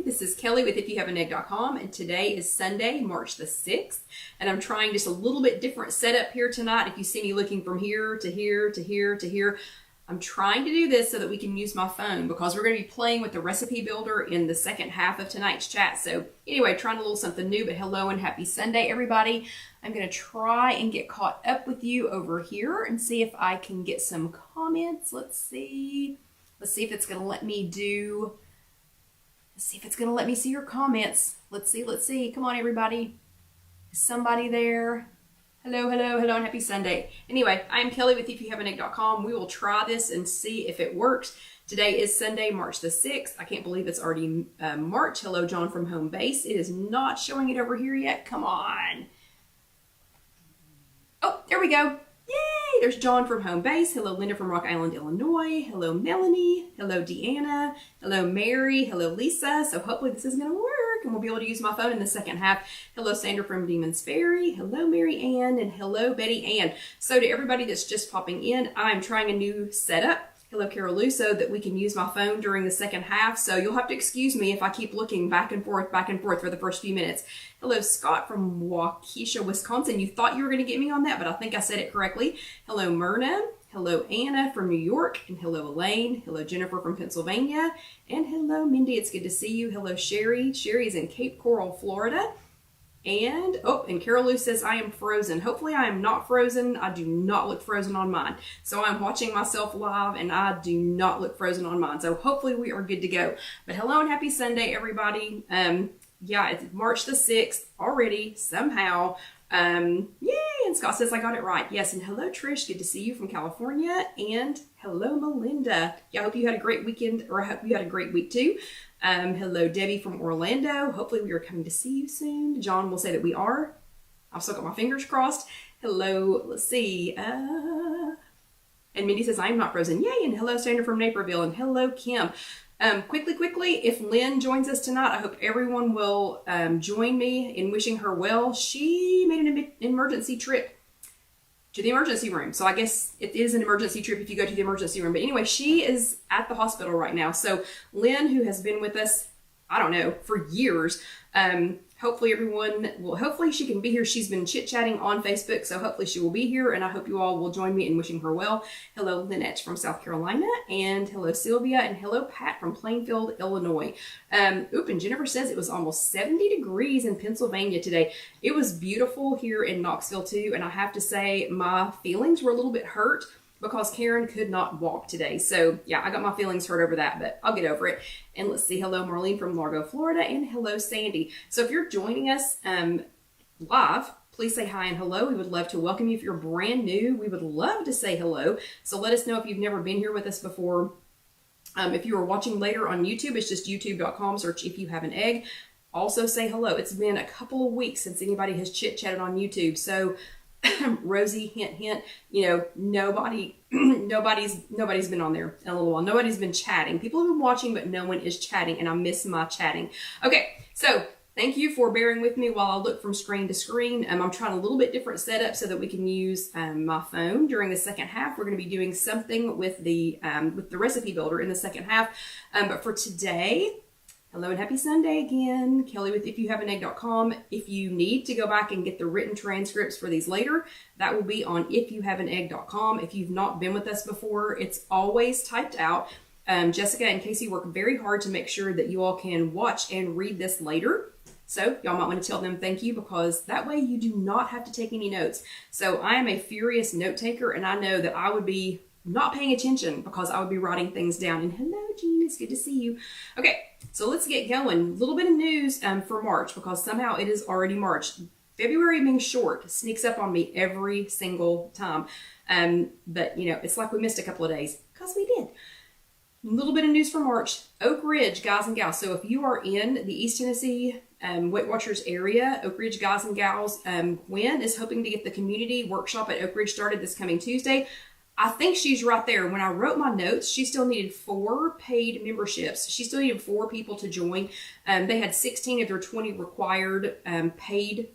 this is Kelly with IfYouHaveAnEgg.com, and today is Sunday, March the 6th, and I'm trying just a little bit different setup here tonight. If you see me looking from here to here to here to here, I'm trying to do this so that we can use my phone because we're going to be playing with the recipe builder in the second half of tonight's chat. So anyway, trying a little something new, but hello and happy Sunday, everybody. I'm going to try and get caught up with you over here and see if I can get some comments. Let's see if it's going to let me do... Let's see if it's going to let me see your comments. Let's see. Come on, everybody. Is somebody there? Hello, and happy Sunday. Anyway, I'm Kelly with IfYouHaveAnEgg.com. We will try this and see if it works. Today is Sunday, March the 6th. I can't believe it's already March. Hello, John from home base. It is not showing it over here yet. Come on. Oh, there we go. Yay! There's John from home base. Hello, Linda from Rock Island, Illinois. Hello, Melanie. Hello, Deanna. Hello, Mary. Hello, Lisa. So hopefully this is going to work and we'll be able to use my phone in the second half. Hello, Sandra from Demon's Ferry. Hello, Mary Ann. And hello, Betty Ann. So to everybody that's just popping in, I'm trying a new setup. Hello, Carol Lou, so that we can use my phone during the second half. So you'll have to excuse me if I keep looking back and forth for the first few minutes. Hello, Scott from Waukesha, Wisconsin. You thought you were going to get me on that, but I think I said it correctly. Hello, Myrna. Hello, Anna from New York. And hello, Elaine. Hello, Jennifer from Pennsylvania. And hello, Mindy. It's good to see you. Hello, Sherry. Sherry is in Cape Coral, Florida. And Carol Lou says I am frozen. Hopefully I am not frozen. I do not look frozen on mine. So I'm watching myself live and I do not look frozen on mine. So hopefully we are good to go. But hello and happy Sunday, everybody. Yeah, it's March the 6th already, somehow. Yay! And Scott says I got it right. Yes, and hello, Trish. Good to see you from California. And hello, Melinda. Yeah, I hope you had a great weekend, or I hope you had a great week too. Hello, Debbie from Orlando. Hopefully we are coming to see you soon. John will say that we are. I've still got my fingers crossed. Hello, let's see. And Mindy says, I'm not frozen. Yay! And hello, Sandra from Naperville. And hello, Kim. Quickly, if Lynn joins us tonight, I hope everyone will join me in wishing her well. She made an emergency trip to the emergency room. So I guess it is an emergency trip if you go to the emergency room. But anyway, she is at the hospital right now. So Lynn, who has been with us, I don't know, for years, hopefully she can be here. She's been chit-chatting on Facebook, so hopefully she will be here, and I hope you all will join me in wishing her well. Hello, Lynette from South Carolina, and hello, Sylvia, and hello, Pat from Plainfield, Illinois. And Jennifer says it was almost 70 degrees in Pennsylvania today. It was beautiful here in Knoxville, too, and I have to say my feelings were a little bit hurt because Karen could not walk today. So yeah, I got my feelings hurt over that, but I'll get over it. And let's see, hello, Marlene from Largo, Florida, and hello, Sandy. So if you're joining us live, please say hi and hello. We would love to welcome you. If you're brand new, we would love to say hello. So let us know if you've never been here with us before. If you are watching later on YouTube, it's just youtube.com, search If You Have an Egg. Also say hello. It's been a couple of weeks since anybody has chit-chatted on YouTube. So Rosie, hint, you know, nobody's been on there in a little while. Nobody's been chatting. People have been watching, but no one is chatting, and I miss my chatting. Okay, so thank you for bearing with me while I look from screen to screen. I'm trying a little bit different setup so that we can use my phone during the second half. We're going to be doing something with the recipe builder in the second half. But for today, hello and happy Sunday again. Kelly with IfYouHaveAnEgg.com. If you need to go back and get the written transcripts for these later, that will be on IfYouHaveAnEgg.com. If you've not been with us before, it's always typed out. Jessica and Casey work very hard to make sure that you all can watch and read this later. So y'all might want to tell them thank you, because that way you do not have to take any notes. So I am a furious note taker, and I know that I would be not paying attention because I would be writing things down. And hello, Jean, it's good to see you. Okay, so let's get going. A little bit of news for March, because somehow it is already March. February being short sneaks up on me every single time. But, you know, it's like we missed a couple of days, because we did. A little bit of news for March. Oak Ridge, guys and gals. So if you are in the East Tennessee Weight Watchers area, Oak Ridge guys and gals, Gwen is hoping to get the community workshop at Oak Ridge started this coming Tuesday. I think she's right there. When I wrote my notes, she still needed 4 paid memberships. She still needed 4 people to join. They had 16 of their 20 required paid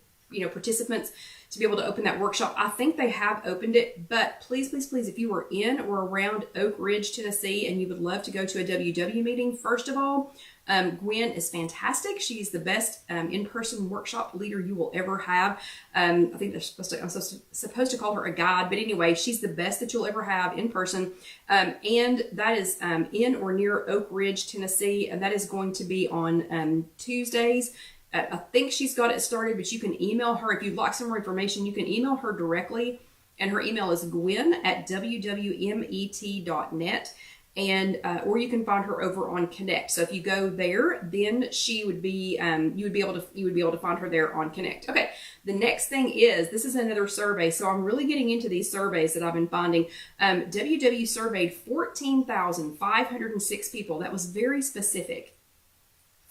participants to be able to open that workshop. I think they have opened it, but please, please, please, if you are in or around Oak Ridge, Tennessee, and you would love to go to a WW meeting, first of all, Gwen is fantastic. She's the best in-person workshop leader you will ever have. I think I'm supposed to call her a guide, but anyway, she's the best that you'll ever have in person. And that is in or near Oak Ridge, Tennessee, and that is going to be on Tuesdays. I think she's got it started, but you can email her. If you'd like some more information, you can email her directly. And her email is gwen@wwmet.net. And, or you can find her over on Connect. So if you go there, then she would be, you would be able to find her there on Connect. Okay. The next thing is, this is another survey. So I'm really getting into these surveys that I've been finding. WW surveyed 14,506 people. That was very specific.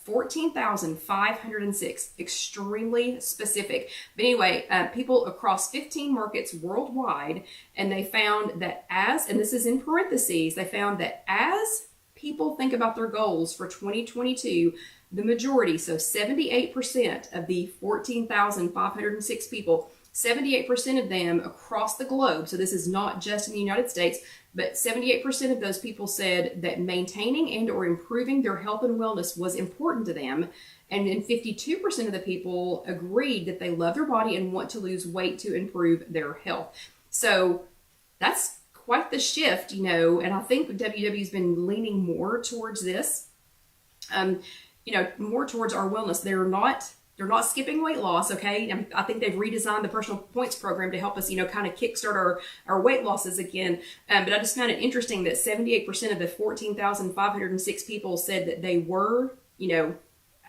14,506, extremely specific. But anyway, people across 15 markets worldwide, and they found that and this is in parentheses, they found that as people think about their goals for 2022, the majority, so 78% of the 14,506 people, 78% of them across the globe, so this is not just in the United States, but 78% of those people said that maintaining and or improving their health and wellness was important to them. And then 52% of the people agreed that they love their body and want to lose weight to improve their health. So that's quite the shift, and I think WW's been leaning more towards this, more towards our wellness. They're not skipping weight loss, okay? I think they've redesigned the personal points program to help us, kind of kickstart our weight losses again. But I just found it interesting that 78% of the 14,506 people said that they were,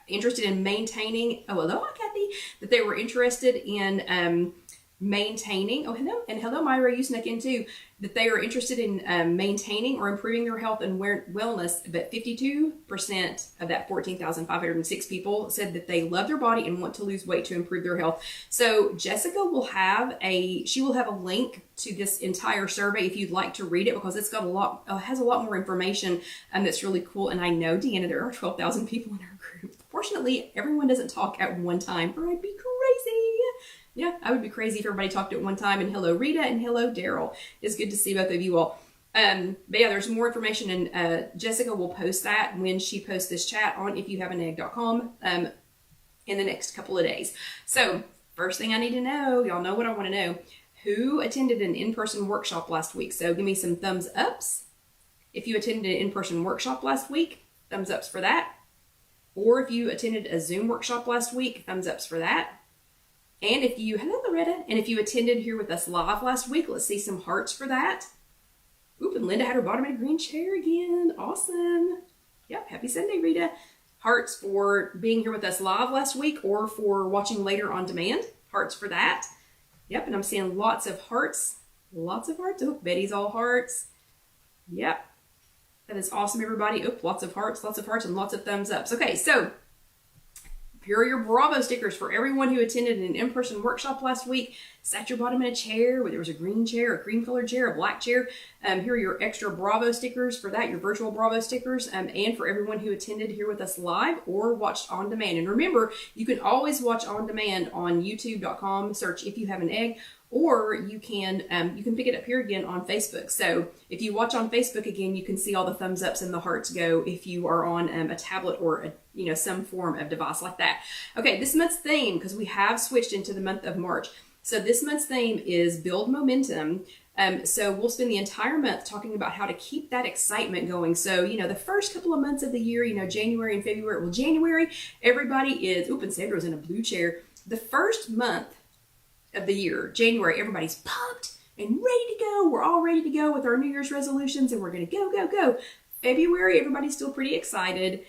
interested in maintaining. Oh, hello, Kathy. That they were interested in maintaining. Oh, hello. And hello, Myra. You snuck in too. That they are interested in maintaining or improving their health and wellness. But 52% of that 14,506 people said that they love their body and want to lose weight to improve their health. So Jessica will have a link to this entire survey if you'd like to read it, because it's got has a lot more information that's really cool. And I know, Deanna, there are 12,000 people in our group. Fortunately, everyone doesn't talk at one time, or I'd be crazy. Yeah, I would be crazy if everybody talked at one time. And hello, Rita, and hello, Daryl. It's good to see both of you all. But yeah, there's more information, and Jessica will post that when she posts this chat on IfYouHaveAnEgg.com in the next couple of days. So first thing I need to know, y'all know what I want to know. Who attended an in-person workshop last week? So give me some thumbs ups. If you attended an in-person workshop last week, thumbs ups for that. Or if you attended a Zoom workshop last week, thumbs ups for that. And hello Loretta, and if you attended here with us live last week, let's see some hearts for that. Oop, and Linda had her bottom in a green chair again. Awesome. Yep, happy Sunday, Rita. Hearts for being here with us live last week or for watching later on demand. Hearts for that. Yep, and I'm seeing lots of hearts. Lots of hearts. Oh, Betty's all hearts. Yep. That is awesome, everybody. Oop, lots of hearts, and lots of thumbs ups. Okay, so here are your Bravo stickers for everyone who attended an in-person workshop last week. Sat your bottom in a chair, where there was a green chair, a cream colored chair, a black chair. Here are your extra Bravo stickers for that, your virtual Bravo stickers, and for everyone who attended here with us live or watched on demand. And remember, you can always watch on demand on youtube.com, search If You Have an Egg, or you can pick it up here again on Facebook. So if you watch on Facebook again, you can see all the thumbs ups and the hearts go if you are on a tablet or some form of device like that. Okay, this month's theme, because we have switched into the month of March. So this month's theme is build momentum. So we'll spend the entire month talking about how to keep that excitement going. So, the first couple of months of the year, January and February. Well, January, everybody is, and Sandra's in a blue chair. The first month of the year, January, everybody's pumped and ready to go. We're all ready to go with our New Year's resolutions, and we're going to go, go, go. February, everybody's still pretty excited.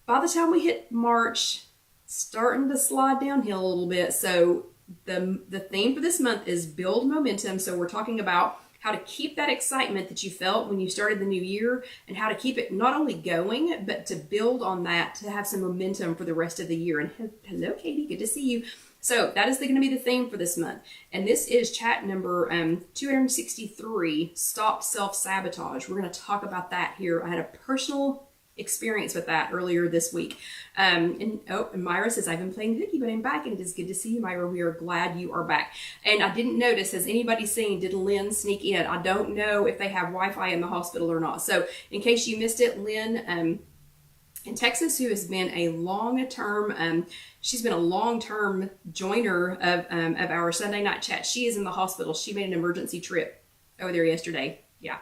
By the time we hit March, starting to slide downhill a little bit. So the theme for this month is build momentum. So we're talking about how to keep that excitement that you felt when you started the new year, and how to keep it not only going, but to build on that, to have some momentum for the rest of the year. And hello, Katie, good to see you. So that is going to be the theme for this month. And this is chat number 263, Stop Self-Sabotage. We're going to talk about that here. I had a personal experience with that earlier this week. And Myra says, I've been playing hooky, but I'm back, and it is good to see you, Myra. We are glad you are back. And I didn't notice, has anybody seen, did Lynn sneak in? I don't know if they have Wi-Fi in the hospital or not. So in case you missed it, Lynn in Texas, who has been a long-term, she's been a long-term joiner of our Sunday night chat. She is in the hospital. She made an emergency trip over there yesterday. Yeah.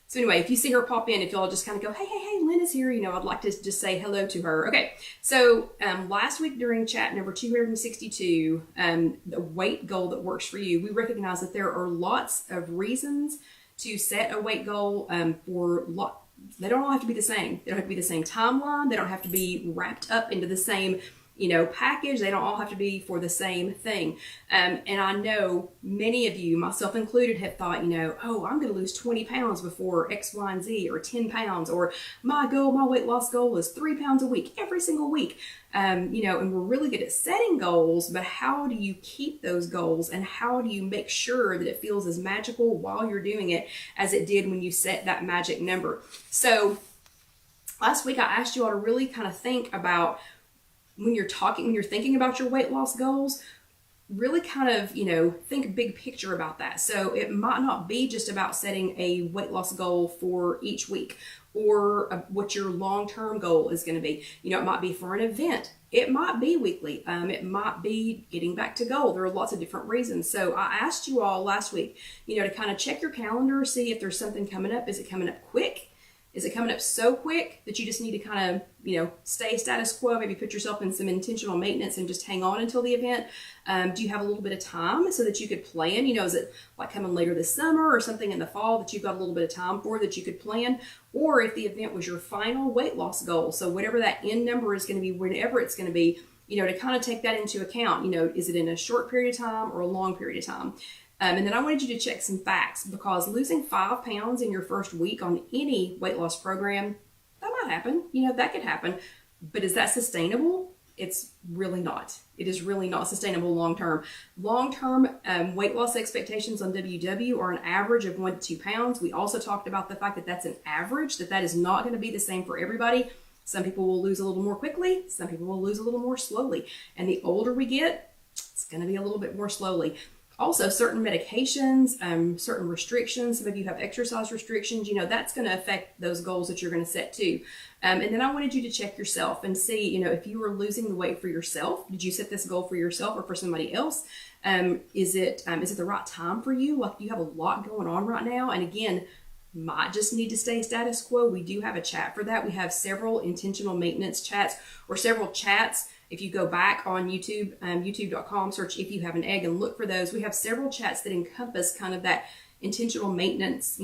So anyway, if you see her pop in, if y'all just kind of go, hey, Lynn is here, I'd like to just say hello to her. Okay, so last week during chat number 262, the weight goal that works for you, we recognize that there are lots of reasons to set a weight goal they don't all have to be the same. They don't have to be the same timeline. They don't have to be wrapped up into the same package. They don't all have to be for the same thing. And I know many of you, myself included, have thought, oh, I'm going to lose 20 pounds before X, Y, and Z, or 10 pounds, or my weight loss goal is 3 pounds a week, every single week. And we're really good at setting goals, but how do you keep those goals, and how do you make sure that it feels as magical while you're doing it as it did when you set that magic number? So last week I asked you all to really kind of think about when you're thinking about your weight loss goals, really kind of, think big picture about that. So it might not be just about setting a weight loss goal for each week, or what your long-term goal is going to be. It might be for an event. It might be weekly. It might be getting back to goal. There are lots of different reasons. So I asked you all last week, to kind of check your calendar, see if there's something coming up. Is it coming up quick? Is it coming up so quick that you just need to kind of, stay status quo, maybe put yourself in some intentional maintenance and just hang on until the event? Do you have a little bit of time so that you could plan? Is it like coming later this summer or something in the fall that you've got a little bit of time for that you could plan? Or if the event was your final weight loss goal, so whatever that end number is going to be, whenever it's going to be, to kind of take that into account. Is it in a short period of time or a long period of time? And then I wanted you to check some facts, because losing 5 pounds in your first week on any weight loss program, that might happen. That could happen. But is that sustainable? It's really not. It is really not sustainable long-term. Long-term weight loss expectations on WW are an average of 1 to 2 pounds. We also talked about the fact that that's an average, that is not going to be the same for everybody. Some people will lose a little more quickly. Some people will lose a little more slowly. And the older we get, it's going to be a little bit more slowly. Also, certain medications, certain restrictions, some of you have exercise restrictions, that's going to affect those goals that you're going to set too. And then I wanted you to check yourself and see, if you were losing the weight for yourself, did you set this goal for yourself or for somebody else? Is it the right time for you? Like, you have a lot going on right now. And again, might just need to stay status quo. We do have a chat for that. We have several intentional maintenance chats, or several chats. If you go back on YouTube, youtube.com, search If You Have an Egg and look for those. We have several chats that encompass kind of that intentional maintenance,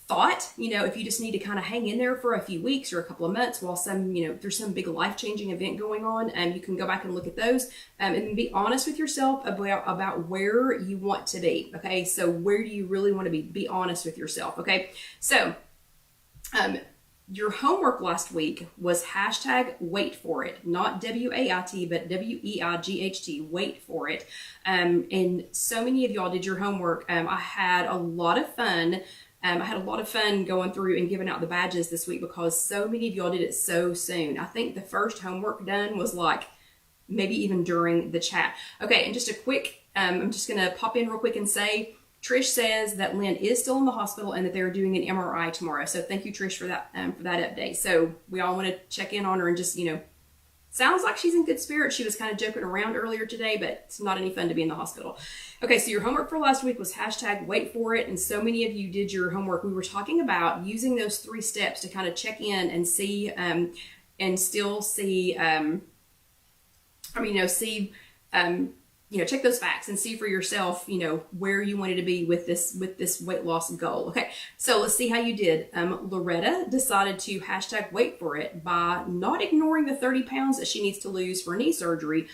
thought. If you just need to kind of hang in there for a few weeks or a couple of months while there's some big life-changing event going on, you can go back and look at those, and be honest with yourself about where you want to be. Okay, so where do you really want to be? Be honest with yourself. Okay, so your homework last week was #wait for it, not WAIT, but WEIGHT, wait for it. And so many of y'all did your homework. I had a lot of fun. Going through and giving out the badges this week, because so many of y'all did it so soon. I think the first homework done was like maybe even during the chat. Okay, and just a quick, I'm just going to pop in real quick and say, Trish says that Lynn is still in the hospital and that they're doing an MRI tomorrow. So thank you, Trish, for that update. So we all want to check in on her and just, sounds like she's in good spirits. She was kind of joking around earlier today, but it's not any fun to be in the hospital. Okay, so your homework for last week was #wait for it. And so many of you did your homework. We were talking about using those 3 steps to kind of check in and see, check those facts and see for yourself, where you wanted to be with this weight loss goal. Okay, so let's see how you did. Loretta decided to #wait for it by not ignoring the 30 pounds that she needs to lose for knee surgery,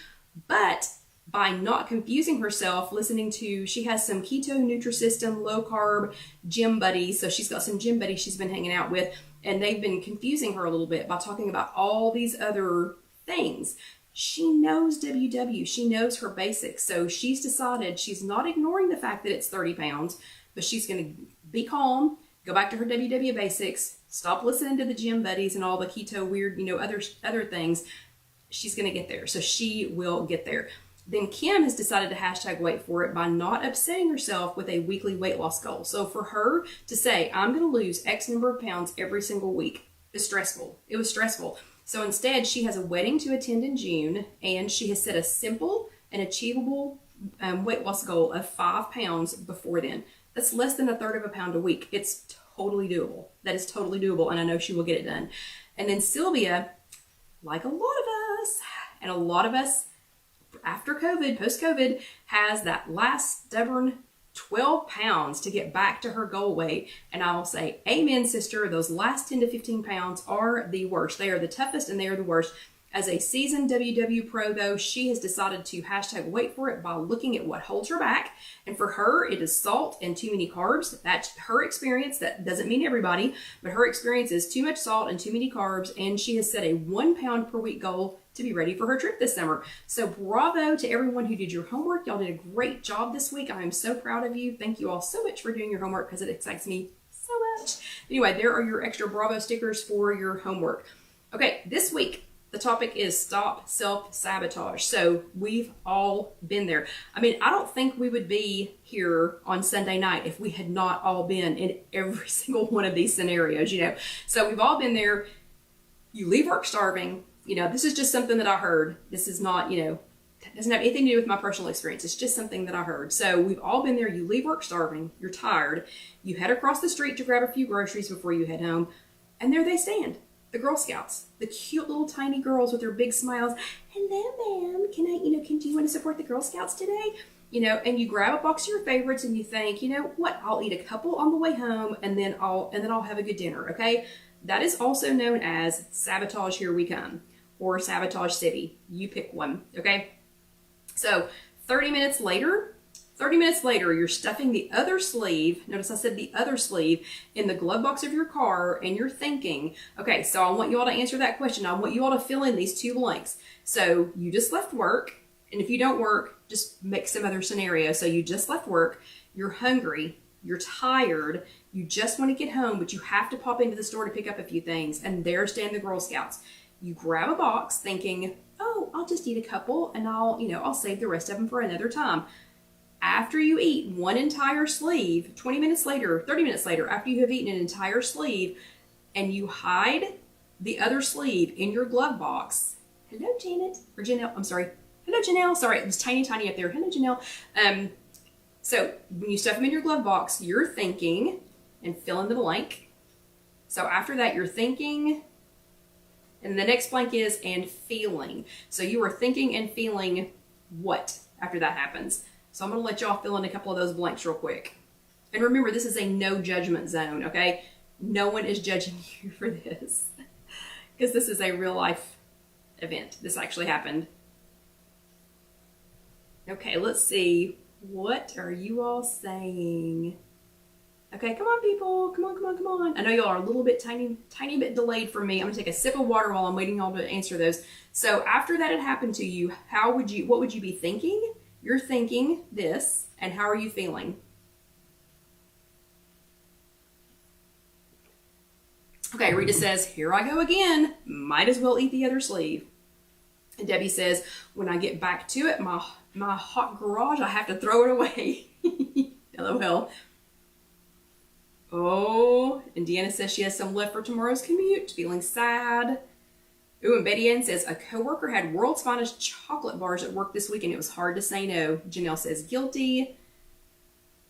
but by not confusing herself, she has some keto, Nutrisystem, low carb gym buddies. So she's got some gym buddies she's been hanging out with, and they've been confusing her a little bit by talking about all these other things. She knows WW. She knows her basics. So she's decided she's not ignoring the fact that it's 30 pounds, but she's going to be calm, go back to her WW basics, stop listening to the gym buddies and all the keto weird, other things. She's going to get there. So she will get there. Then Kim has decided to hashtag wait for it by not upsetting herself with a weekly weight loss goal. So for her to say, I'm going to lose X number of pounds every single week is stressful. It was stressful. So instead, she has a wedding to attend in June, and she has set a simple and achievable weight loss goal of 5 pounds before then. That's less than 1/3 of a pound a week. It's totally doable. That is totally doable, and I know she will get it done. And then Sylvia, like a lot of us, and a lot of us after COVID, post-COVID, has that last stubborn 12 pounds to get back to her goal weight. And I will say, amen, sister. Those last 10 to 15 pounds are the worst. They are the toughest and they are the worst. As a seasoned WW pro, though, she has decided to hashtag wait for it by looking at what holds her back. And for her, it is salt and too many carbs. That's her experience. That doesn't mean everybody, but her experience is too much salt and too many carbs. And she has set a 1 pound per week goal to be ready for her trip this summer. So bravo to everyone who did your homework. Y'all did a great job this week. I am so proud of you. Thank you all so much for doing your homework because it excites me so much. Anyway, there are your extra bravo stickers for your homework. Okay, this week, the topic is stop self-sabotage. So we've all been there. I mean, I don't think we would be here on Sunday night if we had not all been in every single one of these scenarios, So we've all been there. You leave work starving. This is just something that I heard. This is not, doesn't have anything to do with my personal experience. It's just something that I heard. So we've all been there. You leave work starving. You're tired. You head across the street to grab a few groceries before you head home. And there they stand. The Girl Scouts, the cute little tiny girls with their big smiles. Hello, ma'am. Do you want to support the Girl Scouts today? And you grab a box of your favorites and you think, what? I'll eat a couple on the way home and then I'll have a good dinner. Okay. That is also known as Sabotage Here We Come or Sabotage City. You pick one. Okay. So 30 minutes later, you're stuffing the other sleeve. Notice I said the other sleeve in the glove box of your car and you're thinking, okay, so I want you all to answer that question. I want you all to fill in these 2 blanks. So you just left work. And if you don't work, just make some other scenario. So you just left work. You're hungry. You're tired. You just want to get home, but you have to pop into the store to pick up a few things. And there stand the Girl Scouts. You grab a box thinking, oh, I'll just eat a couple and I'll save the rest of them for another time. After you eat one entire sleeve, 30 minutes later, after you have eaten an entire sleeve and you hide the other sleeve in your glove box. Hello, Janet, or Janelle, I'm sorry. Hello, Janelle. Sorry, it was tiny up there. Hello, Janelle. So when you stuff them in your glove box, you're thinking and fill in the blank. So after that, you're thinking, and the next blank is and feeling. So you are thinking and feeling what after that happens. So I'm going to let y'all fill in a couple of those blanks real quick. And remember, this is a no judgment zone, okay? No one is judging you for this because this is a real life event. This actually happened. Okay, let's see. What are you all saying? Okay, come on, people. Come on. I know y'all are a little bit tiny bit delayed from me. I'm gonna take a sip of water while I'm waiting y'all to answer those. So after that had happened to you, what would you be thinking? You're thinking this, and how are you feeling? Okay, Rita says, here I go again. Might as well eat the other sleeve. And Debbie says, when I get back to it, my hot garage, I have to throw it away. LOL. Oh, and Deanna says she has some left for tomorrow's commute, feeling sad. Ooh, and Betty Ann says, a coworker had world's finest chocolate bars at work this week and it was hard to say no. Janelle says, guilty.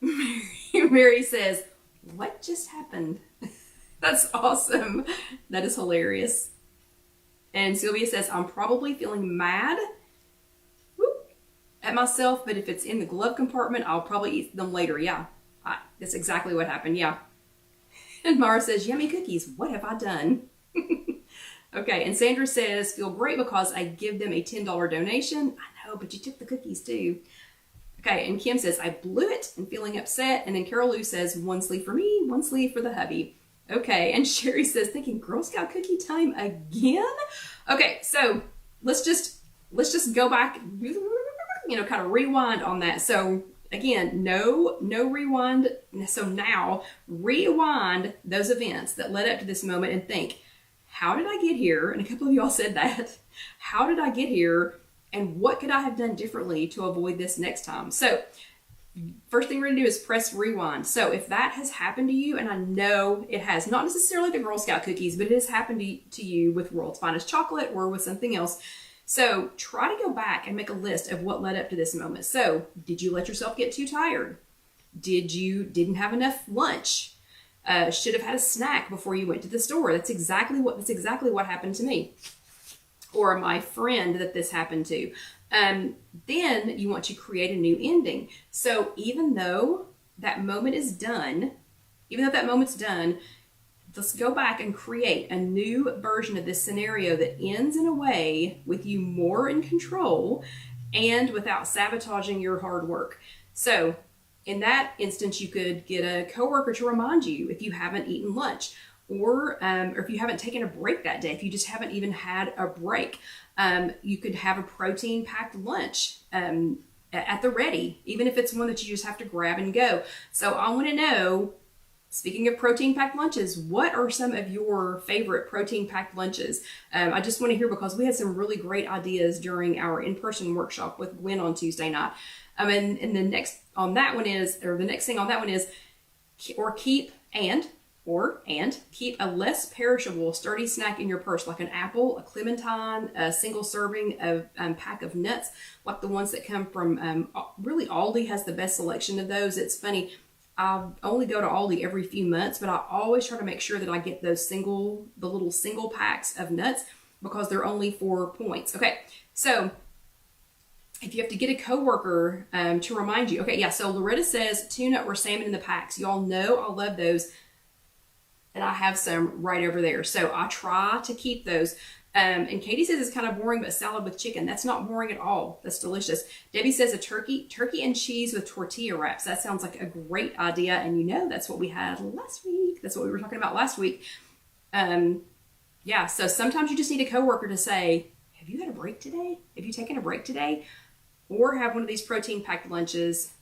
Mary says, what just happened? That's awesome. That is hilarious. And Sylvia says, I'm probably feeling mad at myself, but if it's in the glove compartment, I'll probably eat them later. Yeah, that's exactly what happened. Yeah. And Mara says, yummy cookies. What have I done? Okay, and Sandra says, feel great because I give them a $10 donation. I know, but you took the cookies too. Okay, and Kim says, I blew it and feeling upset. And then Carol Lou says, one sleeve for me, one sleeve for the hubby. Okay, and Sherry says, thinking Girl Scout cookie time again? Okay, so let's just go back, kind of rewind on that. So again, no rewind. So now rewind those events that led up to this moment and think, how did I get here? And a couple of y'all said that. How did I get here? And what could I have done differently to avoid this next time? So first thing we're gonna do is press rewind. So if that has happened to you, and I know it has, not necessarily the Girl Scout cookies, but it has happened to you with World's Finest Chocolate or with something else. So try to go back and make a list of what led up to this moment. So did you let yourself get too tired? Didn't have enough lunch? Should have had a snack before you went to the store. That's exactly what happened to me, or my friend that this happened to. Then you want to create a new ending. So even though that moment is done, let's go back and create a new version of this scenario that ends in a way with you more in control and without sabotaging your hard work. So in that instance, you could get a coworker to remind you if you haven't eaten lunch, or if you haven't taken a break that day, if you just haven't even had a break. You could have a protein-packed lunch at the ready, even if it's one that you just have to grab and go. So I want to know, speaking of protein-packed lunches, what are some of your favorite protein-packed lunches? I just want to hear, because we had some really great ideas during our in-person workshop with Gwen on Tuesday night. And the next thing on that one is, keep a less perishable, sturdy snack in your purse, like an apple, a clementine, a single serving of pack of nuts, like the ones that come from, really Aldi has the best selection of those. It's funny, I only go to Aldi every few months, but I always try to make sure that I get those the little single packs of nuts, because they're only 4 points. Okay, so if you have to get a coworker to remind you. Okay, yeah, so Loretta says tuna or salmon in the packs. Y'all know I love those, and I have some right over there. So I try to keep those. And Katie says it's kind of boring, but salad with chicken. That's not boring at all. That's delicious. Debbie says a turkey and cheese with tortilla wraps. That sounds like a great idea. And you know, that's what we had last week. That's what we were talking about last week. Yeah, so sometimes you just need a coworker to say, have you had a break today? Have you taken a break today? Or have one of these protein-packed lunches,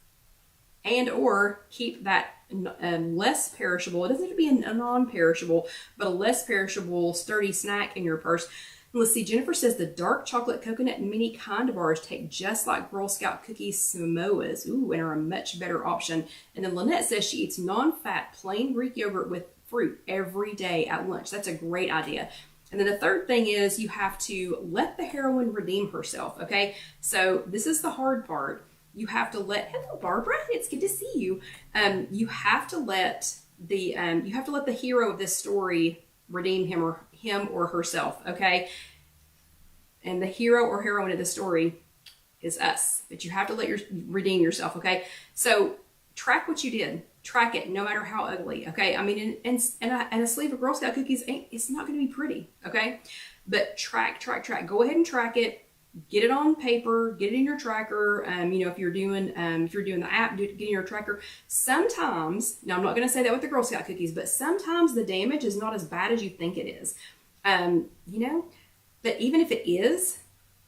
and or keep that less perishable. It doesn't have to be a non-perishable, but a less perishable, sturdy snack in your purse. And let's see, Jennifer says the dark chocolate coconut mini kind bars taste just like Girl Scout cookie Samoas. Ooh, and are a much better option. And then Lynette says she eats non-fat plain Greek yogurt with fruit every day at lunch. That's a great idea. And then the third thing is you have to let the heroine redeem herself, okay? So this is the hard part. You have to hello Barbara, it's good to see you. You have to let the hero of this story redeem him or herself, okay? And the hero or heroine of the story is us, but you have to redeem yourself, okay? So track what you did. Track it, no matter how ugly, okay? I mean, and a sleeve of Girl Scout cookies, it's not going to be pretty, okay? But track. Go ahead and track it. Get it on paper. Get it in your tracker. You know, if you're doing the app, get in your tracker. Sometimes, now I'm not going to say that with the Girl Scout cookies, but sometimes the damage is not as bad as you think it is. You know, but even if it is,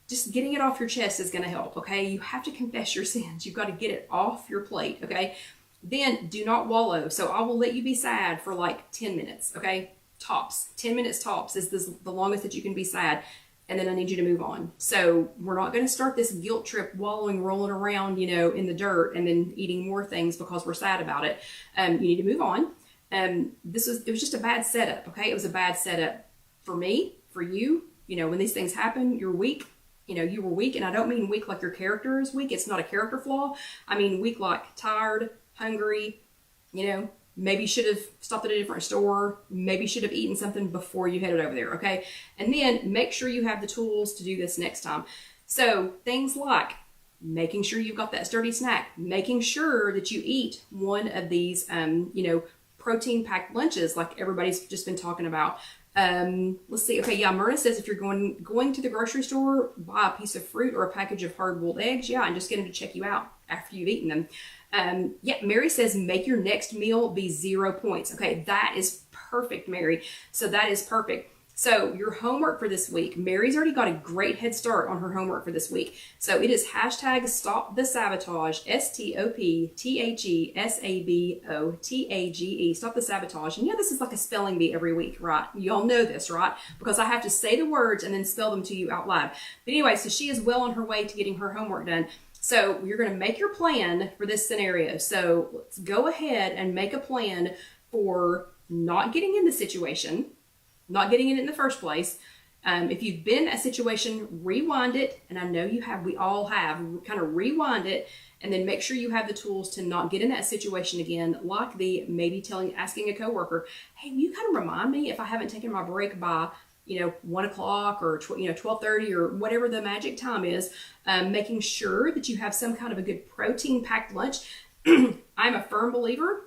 just getting it off your chest is going to help, okay? You have to confess your sins. You've got to get it off your plate, okay? Then do not wallow. So I will let you be sad for like 10 minutes, okay? Tops. 10 minutes tops is the longest that you can be sad. And then I need you to move on. So we're not going to start this guilt trip wallowing, rolling around, you know, in the dirt and then eating more things because we're sad about it. You need to move on. It was just a bad setup, okay? It was a bad setup for me, for you. You know, when these things happen, you're weak. You know, you were weak. And I don't mean weak like your character is weak. It's not a character flaw. I mean weak like tired, hungry, you know, maybe you should have stopped at a different store, maybe you should have eaten something before you headed over there, okay? And then make sure you have the tools to do this next time. So things like making sure you've got that sturdy snack, making sure that you eat one of these, you know, protein-packed lunches like everybody's just been talking about. Let's see. Okay, yeah, Myrna says if you're going to the grocery store, buy a piece of fruit or a package of hard-boiled eggs, yeah, and just get them to check you out after you've eaten them. Yeah, Mary says make your next meal be 0 points. Okay, that is perfect, Mary. So that is perfect. So your homework for this week, Mary's already got a great head start on her homework for this week. So it is hashtag Stop the Sabotage, STOPTHESABOTAGE, Stop the Sabotage. And yeah, this is like a spelling bee every week, right? Y'all know this, right? Because I have to say the words and then spell them to you out loud. But anyway, so she is well on her way to getting her homework done. So you're going to make your plan for this scenario. So let's go ahead and make a plan for not getting in the situation, not getting in it in the first place. If you've been in a situation, rewind it. And I know you have, we all have, kind of rewind it and then make sure you have the tools to not get in that situation again. Like the maybe asking a coworker, hey, will you kind of remind me if I haven't taken my break by 1 o'clock or 12:30 or whatever the magic time is, making sure that you have some kind of a good protein packed lunch. I'm a firm believer,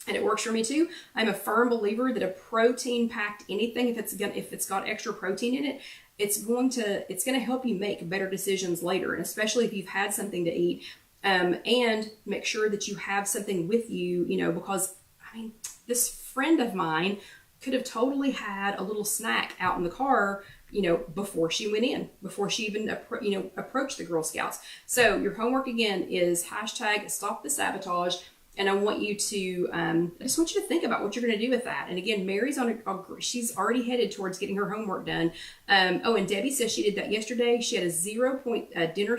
and it works for me too. I'm a firm believer that a protein packed anything, if it's got extra protein in it, it's going to help you make better decisions later, and especially if you've had something to eat. And make sure that you have something with you, because I mean, this friend of mine could have totally had a little snack out in the car, before she went in, before she even approached the Girl Scouts. So your homework again is hashtag Stop the Sabotage. And I want you to, I just want you to think about what you're going to do with that. And again, Mary's she's already headed towards getting her homework done. And Debbie says she did that yesterday. She had a 0 point dinner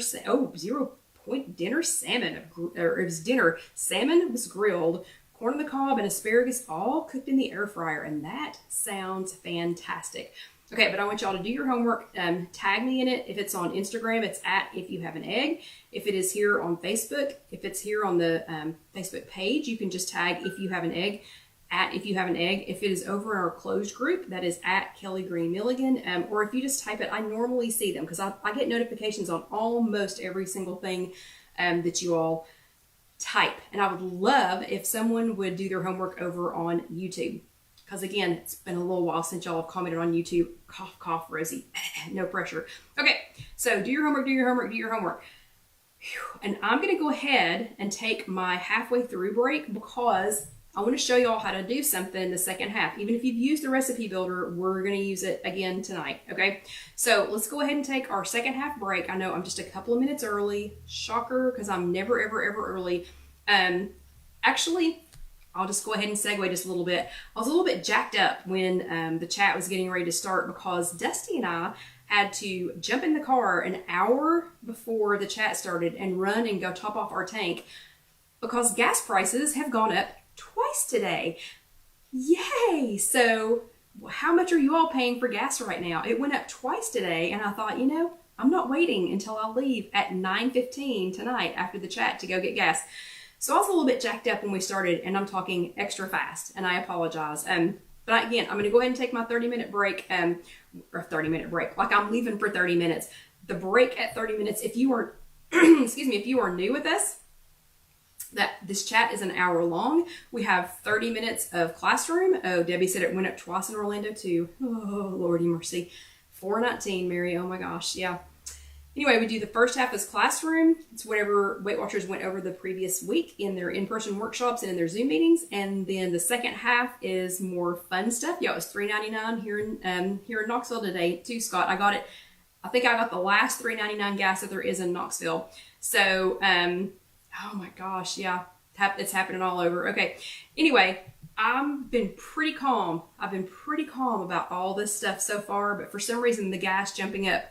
salmon, or it was dinner. Salmon was grilled, corn on the cob, and asparagus all cooked in the air fryer. And that sounds fantastic. Okay, but I want y'all to do your homework. Tag me in it. If it's on Instagram, it's at IfYouHaveAnEgg. If it is here on Facebook, if it's here on the Facebook page, you can just tag IfYouHaveAnEgg, at IfYouHaveAnEgg. If it is over in our closed group, that is at Kelly Green Milligan. Or if you just type it, I normally see them because I get notifications on almost every single thing that you all type. And I would love if someone would do their homework over on YouTube. Because again, it's been a little while since y'all have commented on YouTube. Cough, cough, Rosie. No pressure. Okay, so do your homework, do your homework, do your homework. And I'm going to go ahead and take my halfway through break because I want to show y'all how to do something in the second half. Even if you've used the recipe builder, we're going to use it again tonight. Okay, so let's go ahead and take our second half break. I know I'm just a couple of minutes early. Shocker, because I'm never, ever, ever early. Actually, I'll just go ahead and segue just a little bit. I was a little bit jacked up when the chat was getting ready to start because Dusty and I had to jump in the car an hour before the chat started and run and go top off our tank because gas prices have gone up twice today. Yay! So how much are you all paying for gas right now? It went up twice today, and I thought, I'm not waiting until I leave at 9:15 tonight after the chat to go get gas. So I was a little bit jacked up when we started, and I'm talking extra fast, and I apologize. But again, I'm going to go ahead and take my 30-minute break, or 30-minute break, like I'm leaving for 30 minutes. The break at 30 minutes, if you are, excuse me, if you are new with us, that this chat is an hour long. We have 30 minutes of classroom. Oh, Debbie said it went up twice in Orlando too. Oh, Lordy mercy. 419, Mary. Oh my gosh. Yeah. Anyway, we do the first half as classroom. It's whatever Weight Watchers went over the previous week in their in-person workshops and in their Zoom meetings. And then the second half is more fun stuff. Yeah, it was $3.99 here in Knoxville today too, Scott. I think I got the last $3.99 gas that there is in Knoxville. So, oh my gosh, yeah, it's happening all over. Okay, anyway, I've been pretty calm. About all this stuff so far, but for some reason the gas jumping up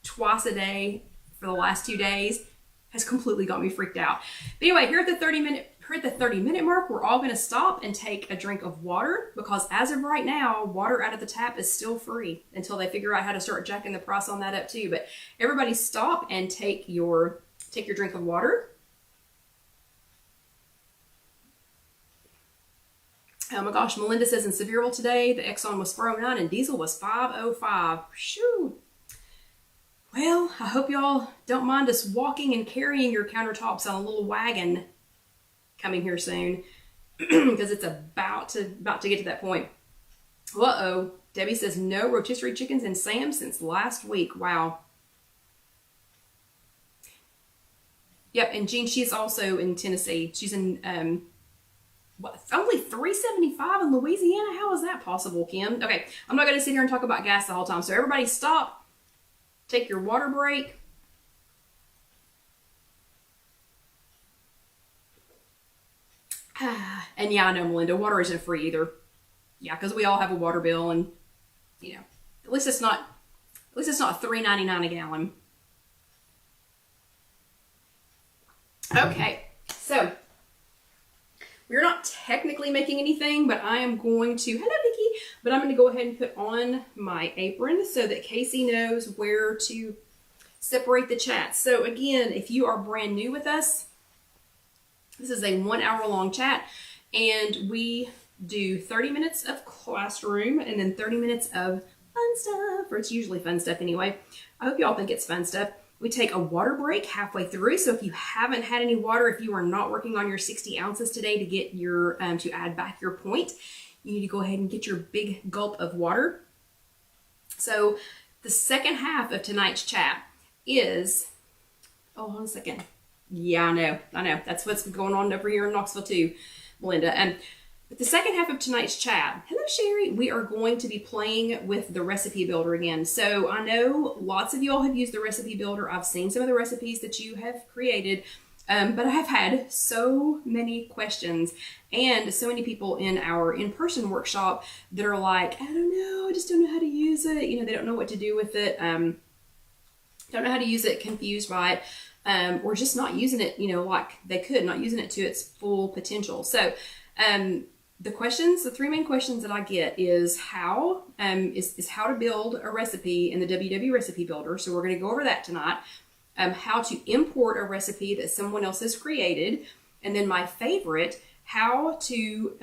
twice a day for the last 2 days has completely got me freaked out. But anyway, here at the 30-minute mark, we're all going to stop and take a drink of water because as of right now, water out of the tap is still free until they figure out how to start jacking the price on that up too. But everybody stop and take your drink of water. Oh my gosh, Melinda says in Sevierville today, the Exxon was 409 and diesel was 505. Shoo. Well, I hope y'all don't mind us walking and carrying your countertops on a little wagon coming here soon because it's about to get to that point. Uh-oh. Debbie says no rotisserie chickens in Sam since last week. Wow. Yep, and Jean, she's also in Tennessee. She's in What? Only $3.75 in Louisiana? How is that possible, Kim? Okay, I'm not going to sit here and talk about gas the whole time. So everybody stop. Take your water break. And yeah, I know, Melinda, water isn't free either. Yeah, because we all have a water bill, and you know, at least it's not $3.99 a gallon. Okay, so we're not technically making anything, but I am going to, hello Vicki, but I'm going to go ahead and put on my apron so that Casey knows where to separate the chat. So again, if you are brand new with us, this is a 1 hour long chat, and we do 30 minutes of classroom and then 30 minutes of fun stuff, or it's usually fun stuff anyway. I hope y'all think it's fun stuff. We take a water break halfway through, so if you haven't had any water, if you are not working on your 60 ounces today to get your to add back your point, you need to go ahead and get your big gulp of water. So the second half of tonight's chat is, oh, hold on a second. Yeah, I know. That's what's going on over here in Knoxville too, Melinda. But the second half of tonight's chat, hello Sherry, we are going to be playing with the recipe builder again. So I know lots of y'all have used the recipe builder. I've seen some of the recipes that you have created, but I have had so many questions and so many people in our in-person workshop that are like, I don't know, I just don't know how to use it. You know, they don't know what to do with it. Don't know how to use it, confused by it, or just not using it, you know, like they could, not using it to its full potential. So, the three main questions that I get is how to build a recipe in the WW Recipe Builder. So we're going to go over that tonight. How to import a recipe that someone else has created. And then my favorite, how to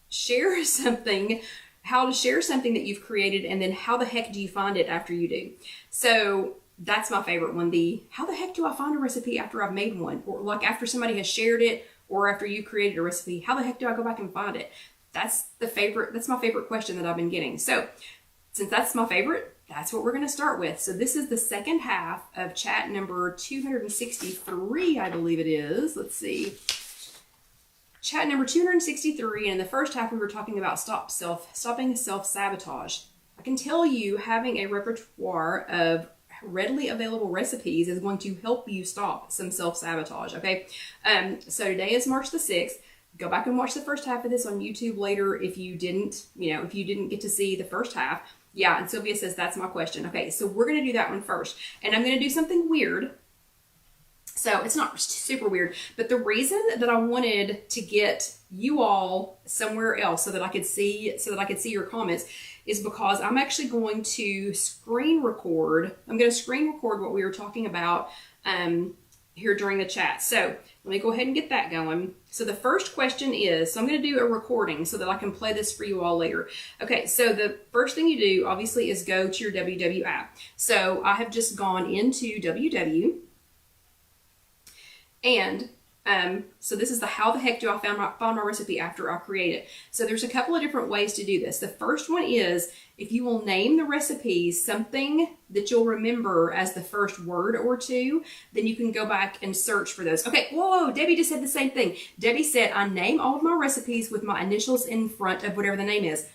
share something that you've created, and then how the heck do you find it after you do. So that's my favorite one. The how the heck do I find a recipe after I've made one? Or like after somebody has shared it, or after you created a recipe, how the heck do I go back and find it? That's my favorite question that I've been getting. So since that's my favorite, that's what we're going to start with. So this is the second half of chat number 263, I believe it is. Let's see. Chat number 263, and in the first half we were talking about stopping self-sabotage. I can tell you having a repertoire of readily available recipes is going to help you stop some self-sabotage, okay? So today is March the 6th. Go back and watch the first half of this on YouTube later if you didn't get to see the first half. Yeah, and Sylvia says, that's my question. Okay, so we're going to do that one first. And I'm going to do something weird. So it's not super weird, but the reason that I wanted to get you all somewhere else so that I could see your comments is because I'm actually going to screen record. I'm going to screen record what we were talking about here during the chat. So let me go ahead and get that going. So the first question is, so I'm going to do a recording so that I can play this for you all later. Okay, so the first thing you do obviously is go to your WW app. So I have just gone into WW, and so this is the how the heck do I find my recipe after I create it. So there's a couple of different ways to do this. The first one is if you will name the recipes something that you'll remember as the first word or two, then you can go back and search for those. Okay, whoa, Debbie just said the same thing. Debbie said, I name all of my recipes with my initials in front of whatever the name is.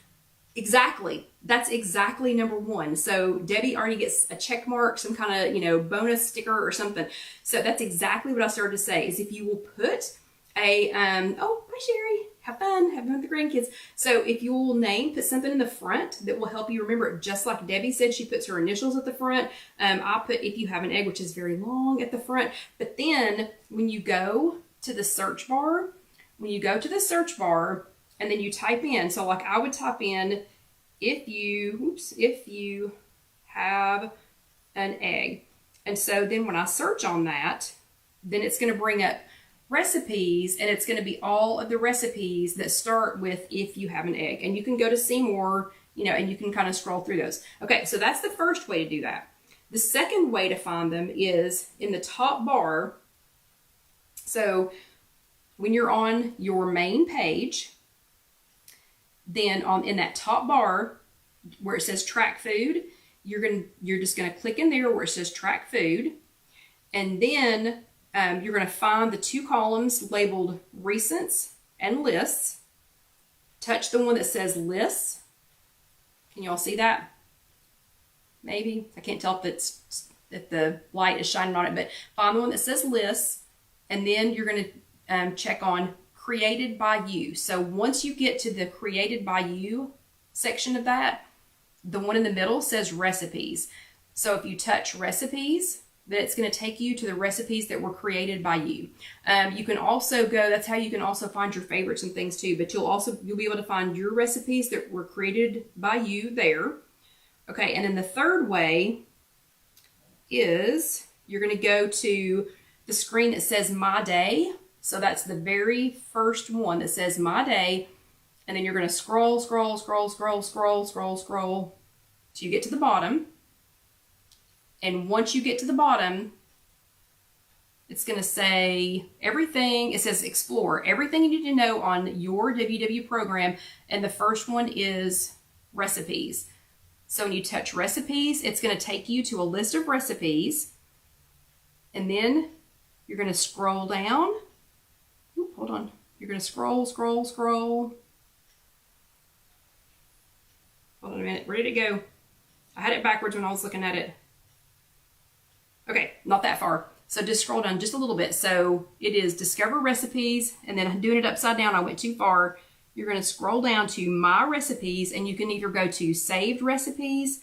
Exactly. That's exactly number one. So Debbie already gets a check mark, some kind of, bonus sticker or something. So that's exactly what I started to say, is if you will put a, oh, bye Sherry, have fun with the grandkids. So if you will put something in the front that will help you remember it, just like Debbie said, she puts her initials at the front. I put If You Have an Egg, which is very long, at the front. But then when you go to the search bar, and then you type in, so like I would type in, if you have an egg. And so then when I search on that, then it's going to bring up recipes, and it's going to be all of the recipes that start with if you have an egg. And you can go to see more, and you can kind of scroll through those. Okay, so that's the first way to do that. The second way to find them is in the top bar. So when you're on your main page, then in that top bar where it says track food, you're just gonna click in there where it says track food, and then you're gonna find the two columns labeled recents and lists. Touch the one that says lists. Can you all see that? Maybe. I can't tell if the light is shining on it, but find the one that says lists, and then you're going to check on created by you. So once you get to the created by you section of that, the one in the middle says recipes. So if you touch recipes, then it's going to take you to the recipes that were created by you. You can also go, that's how you can also find your favorites and things too, but you'll be able to find your recipes that were created by you there. Okay, and then the third way is you're going to go to the screen that says My Day. So that's the very first one that says My Day. And then you're going to scroll till you get to the bottom. And once you get to the bottom, it's going to say everything. It says Explore. Everything you need to know on your WW program. And the first one is recipes. So when you touch recipes, it's going to take you to a list of recipes. And then you're going to scroll down. Ooh, hold on. You're going to scroll. Hold on a minute. Where did it go? I had it backwards when I was looking at it. Okay, not that far. So just scroll down just a little bit. So it is Discover Recipes, and then doing it upside down, I went too far. You're going to scroll down to My Recipes, and you can either go to Saved Recipes,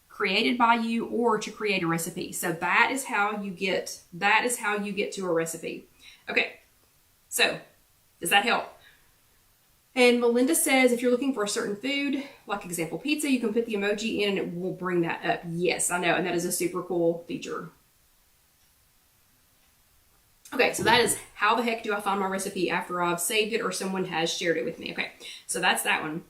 Created by You, or to create a recipe. So that is how you get to a recipe. Okay, so does that help? And Melinda says if you're looking for a certain food, like example pizza, you can put the emoji in and it will bring that up. Yes, I know, and that is a super cool feature. Okay, so that is how the heck do I find my recipe after I've saved it or someone has shared it with me. Okay, so that's that one.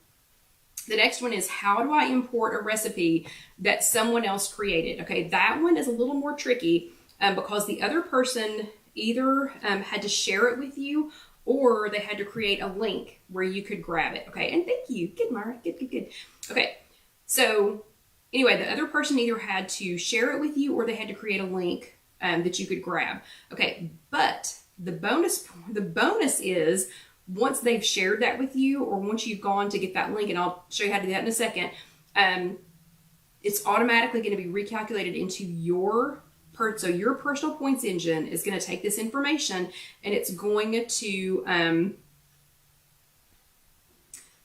The next one is how do I import a recipe that someone else created? Okay, that one is a little more tricky because the other person either had to share it with you or they had to create a link where you could grab it. Okay, and thank you. Good, Mara. Good. Okay, so anyway, the other person either had to share it with you or they had to create a link that you could grab. Okay, but the bonus is once they've shared that with you or once you've gone to get that link, and I'll show you how to do that in a second, it's automatically going to be recalculated into your personal points engine is going to take this information and it's going to,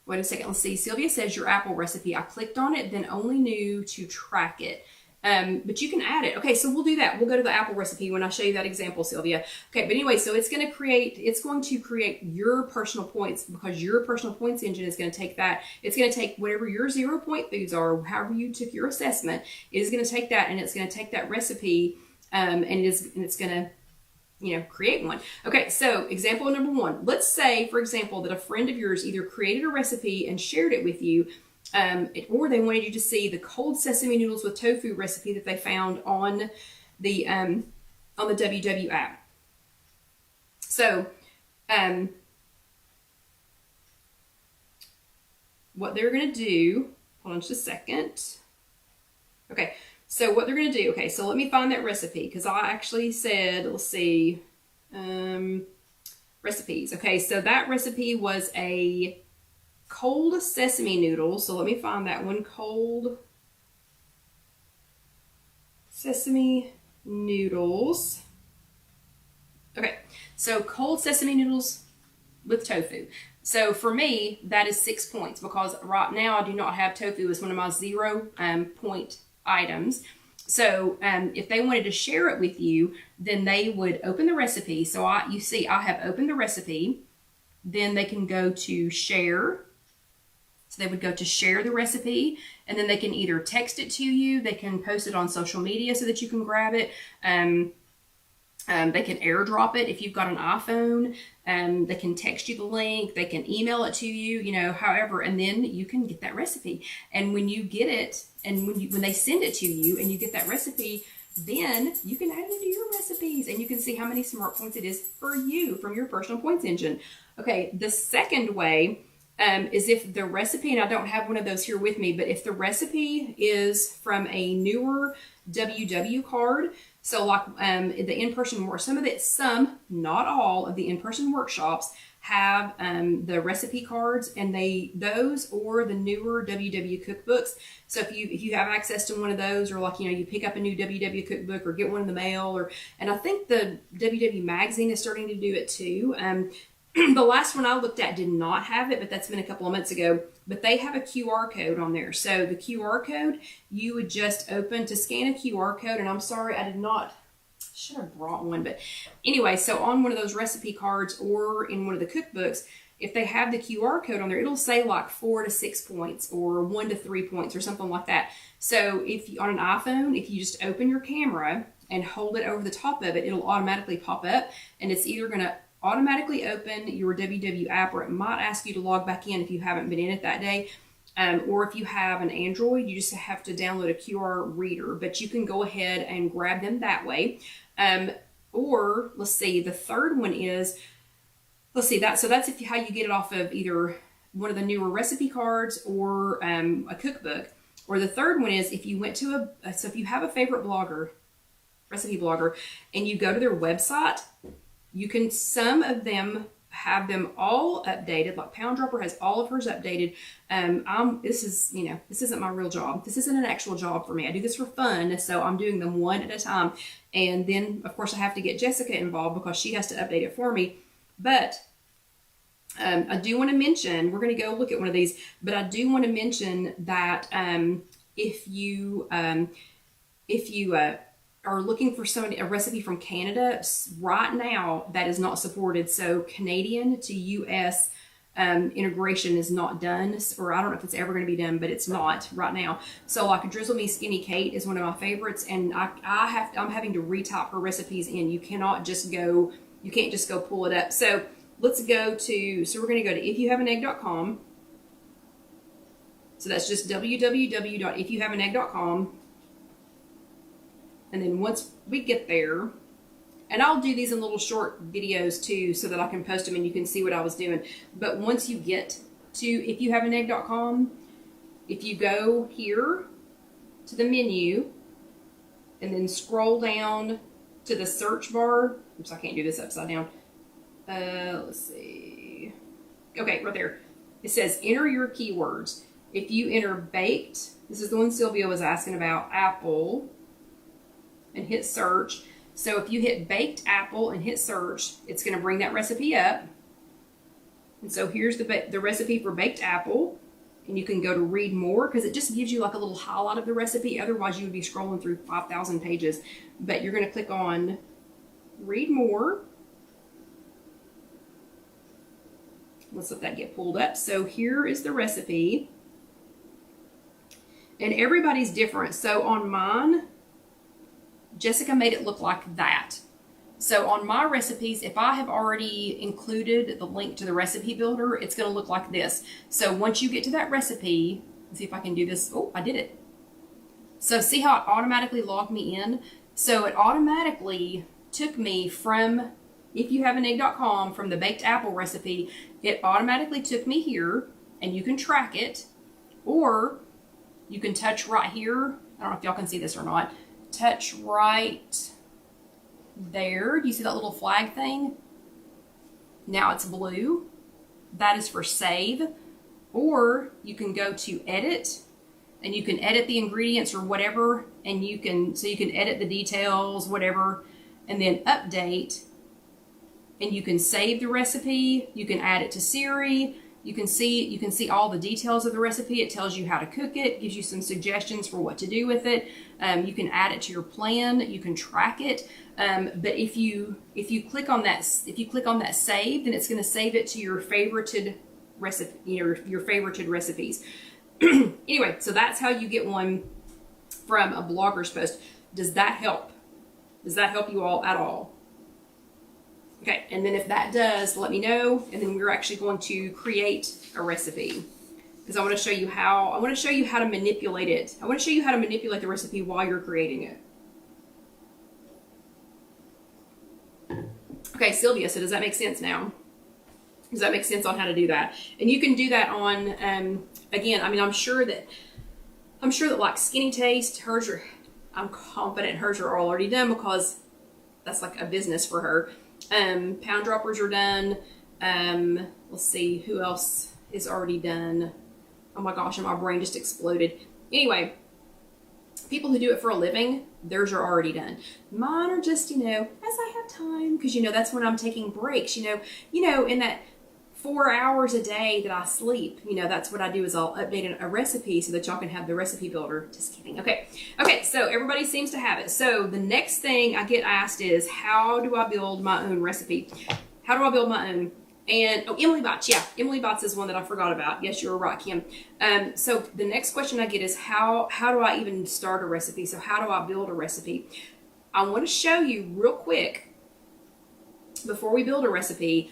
wait a second, let's see. Sylvia says your apple recipe. I clicked on it, then only knew to track it. But you can add it. Okay, so we'll do that. We'll go to the apple recipe when I show you that example, Sylvia. Okay, but anyway, so it's going to create your personal points because your personal points engine is going to take that. It's going to take whatever your 0 point foods are, however you took your assessment, it is going to take that and it's going to take that recipe and it's going to create one. Okay, so example number one. Let's say, for example, that a friend of yours either created a recipe and shared it with you, or they wanted you to see the cold sesame noodles with tofu recipe that they found on the WW app. So, what they're going to do, hold on just a second. Okay, so what they're going to do, okay, so let me find that recipe because I actually said, let's see, recipes. Okay, so that recipe was a cold sesame noodles. So let me find that one. Cold sesame noodles. Okay, so cold sesame noodles with tofu. So for me, that is 6 points because right now I do not have tofu as one of my 0 point items. So if they wanted to share it with you, then they would open the recipe. So I have opened the recipe. Then they can go to share. So they would go to share the recipe, and then they can either text it to you, they can post it on social media so that you can grab it. They can airdrop it if you've got an iPhone. They can text you the link. They can email it to you, however, and then you can get that recipe. And when you get it, and when they send it to you and you get that recipe, then you can add it into your recipes and you can see how many smart points it is for you from your personal points engine. Okay, the second way is if the recipe, and I don't have one of those here with me, but if the recipe is from a newer WW card, So like the in-person work, some, not all of the in-person workshops have the recipe cards, and those or the newer WW cookbooks. So if you have access to one of those, or like, you pick up a new WW cookbook or get one in the mail, and I think the WW magazine is starting to do it too. The last one I looked at did not have it, but that's been a couple of months ago. But they have a QR code on there. So the QR code, you would just open to scan a QR code. And I'm sorry, should have brought one. But anyway, so on one of those recipe cards or in one of the cookbooks, if they have the QR code on there, it'll say like 4 to 6 points or 1 to 3 points or something like that. So on an iPhone, if you just open your camera and hold it over the top of it, it'll automatically pop up, and it's either going to automatically open your WW app, or it might ask you to log back in if you haven't been in it that day. Or if you have an Android, you just have to download a QR reader, but you can go ahead and grab them that way. Or let's see, the third one is, so that's how you get it off of either one of the newer recipe cards or a cookbook. Or the third one is if you went to so if you have a favorite blogger, recipe blogger, and you go to their website, some of them have them all updated. Like Pound Dropper has all of hers updated. This isn't my real job. This isn't an actual job for me. I do this for fun, so I'm doing them one at a time. And then, of course, I have to get Jessica involved because she has to update it for me. But I do want to mention, we're going to go look at one of these, but I do want to mention that if you are looking for a recipe from Canada, right now that is not supported. So Canadian to US integration is not done, or I don't know if it's ever going to be done, but it's not right now. So like Drizzle Me Skinny Kate is one of my favorites, and I'm having to retype her recipes in. You can't just go pull it up. So let's go to, we're going to go to IfYouHaveAnEgg.com. So that's just www.ifyouhaveanegg.com. And then once we get there, and I'll do these in little short videos too so that I can post them and you can see what I was doing. But once you get to IfYouHaveAnEgg.com, if you go here to the menu and then scroll down to the search bar. Oops, I can't do this upside down. Let's see. Okay, right there. It says enter your keywords. If you enter baked, this is the one Sylvia was asking about, apple, and hit search. So if you hit baked apple and hit search, it's going to bring that recipe up. And so here's the recipe for baked apple. And you can go to read more because it just gives you like a little highlight of the recipe. Otherwise you would be scrolling through 5,000 pages. But you're going to click on read more. Let's let that get pulled up. So here is the recipe. And everybody's different. So on mine, Jessica made it look like that. So on my recipes, if I have already included the link to the recipe builder, it's going to look like this. So once you get to that recipe, let's see if I can do this. Oh, I did it. So see how it automatically logged me in? So it automatically took me from IfYouHaveAnEgg.com, from the baked apple recipe. It automatically took me here, and you can track it, or you can touch right here. I don't know if y'all can see this or not. Touch right there. Do you see that little flag thing? Now it's blue. That is for save. Or you can go to edit, and you can edit the ingredients or whatever, and you can edit the details, whatever, and then update, and you can save the recipe. You can add it to Siri. You can see all the details of the recipe. It tells you how to cook it, gives you some suggestions for what to do with it. You can add it to your plan. You can track it. But if you click on that save, then it's going to save it to your favorited recipe, your favorited recipes. Anyway, so that's how you get one from a blogger's post. Does that help? Does that help you all at all? Okay, and then if that does, let me know, and then we're actually going to create a recipe because I want to show you how to manipulate it. I want to show you how to manipulate the recipe while you're creating it. Okay, Sylvia, so does that make sense now? Does that make sense on how to do that? And you can do that on, again, I mean, I'm sure that like Skinny Taste, hers are, I'm confident hers are already done because that's like a business for her. Pound droppers are done. Let's see who else is already done. Oh my gosh, and my brain just exploded. Anyway, people who do it for a living, theirs are already done. Mine are just, as I have time, because that's when I'm taking breaks. In that 4 hours a day that I sleep, that's what I do is I'll update a recipe so that y'all can have the recipe builder. Just kidding. Okay, so everybody seems to have it. So the next thing I get asked is, how do I build my own recipe? How do I build my own? And, Emily Bots. Yeah, Emily Bots is one that I forgot about. Yes, you were right, Kim. So the next question I get is, how do I even start a recipe? So how do I build a recipe? I want to show you real quick, before we build a recipe,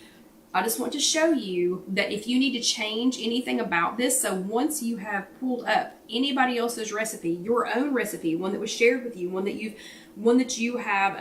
I just want to show you that if you need to change anything about this, so once you have pulled up anybody else's recipe, your own recipe, one that was shared with you, one that you have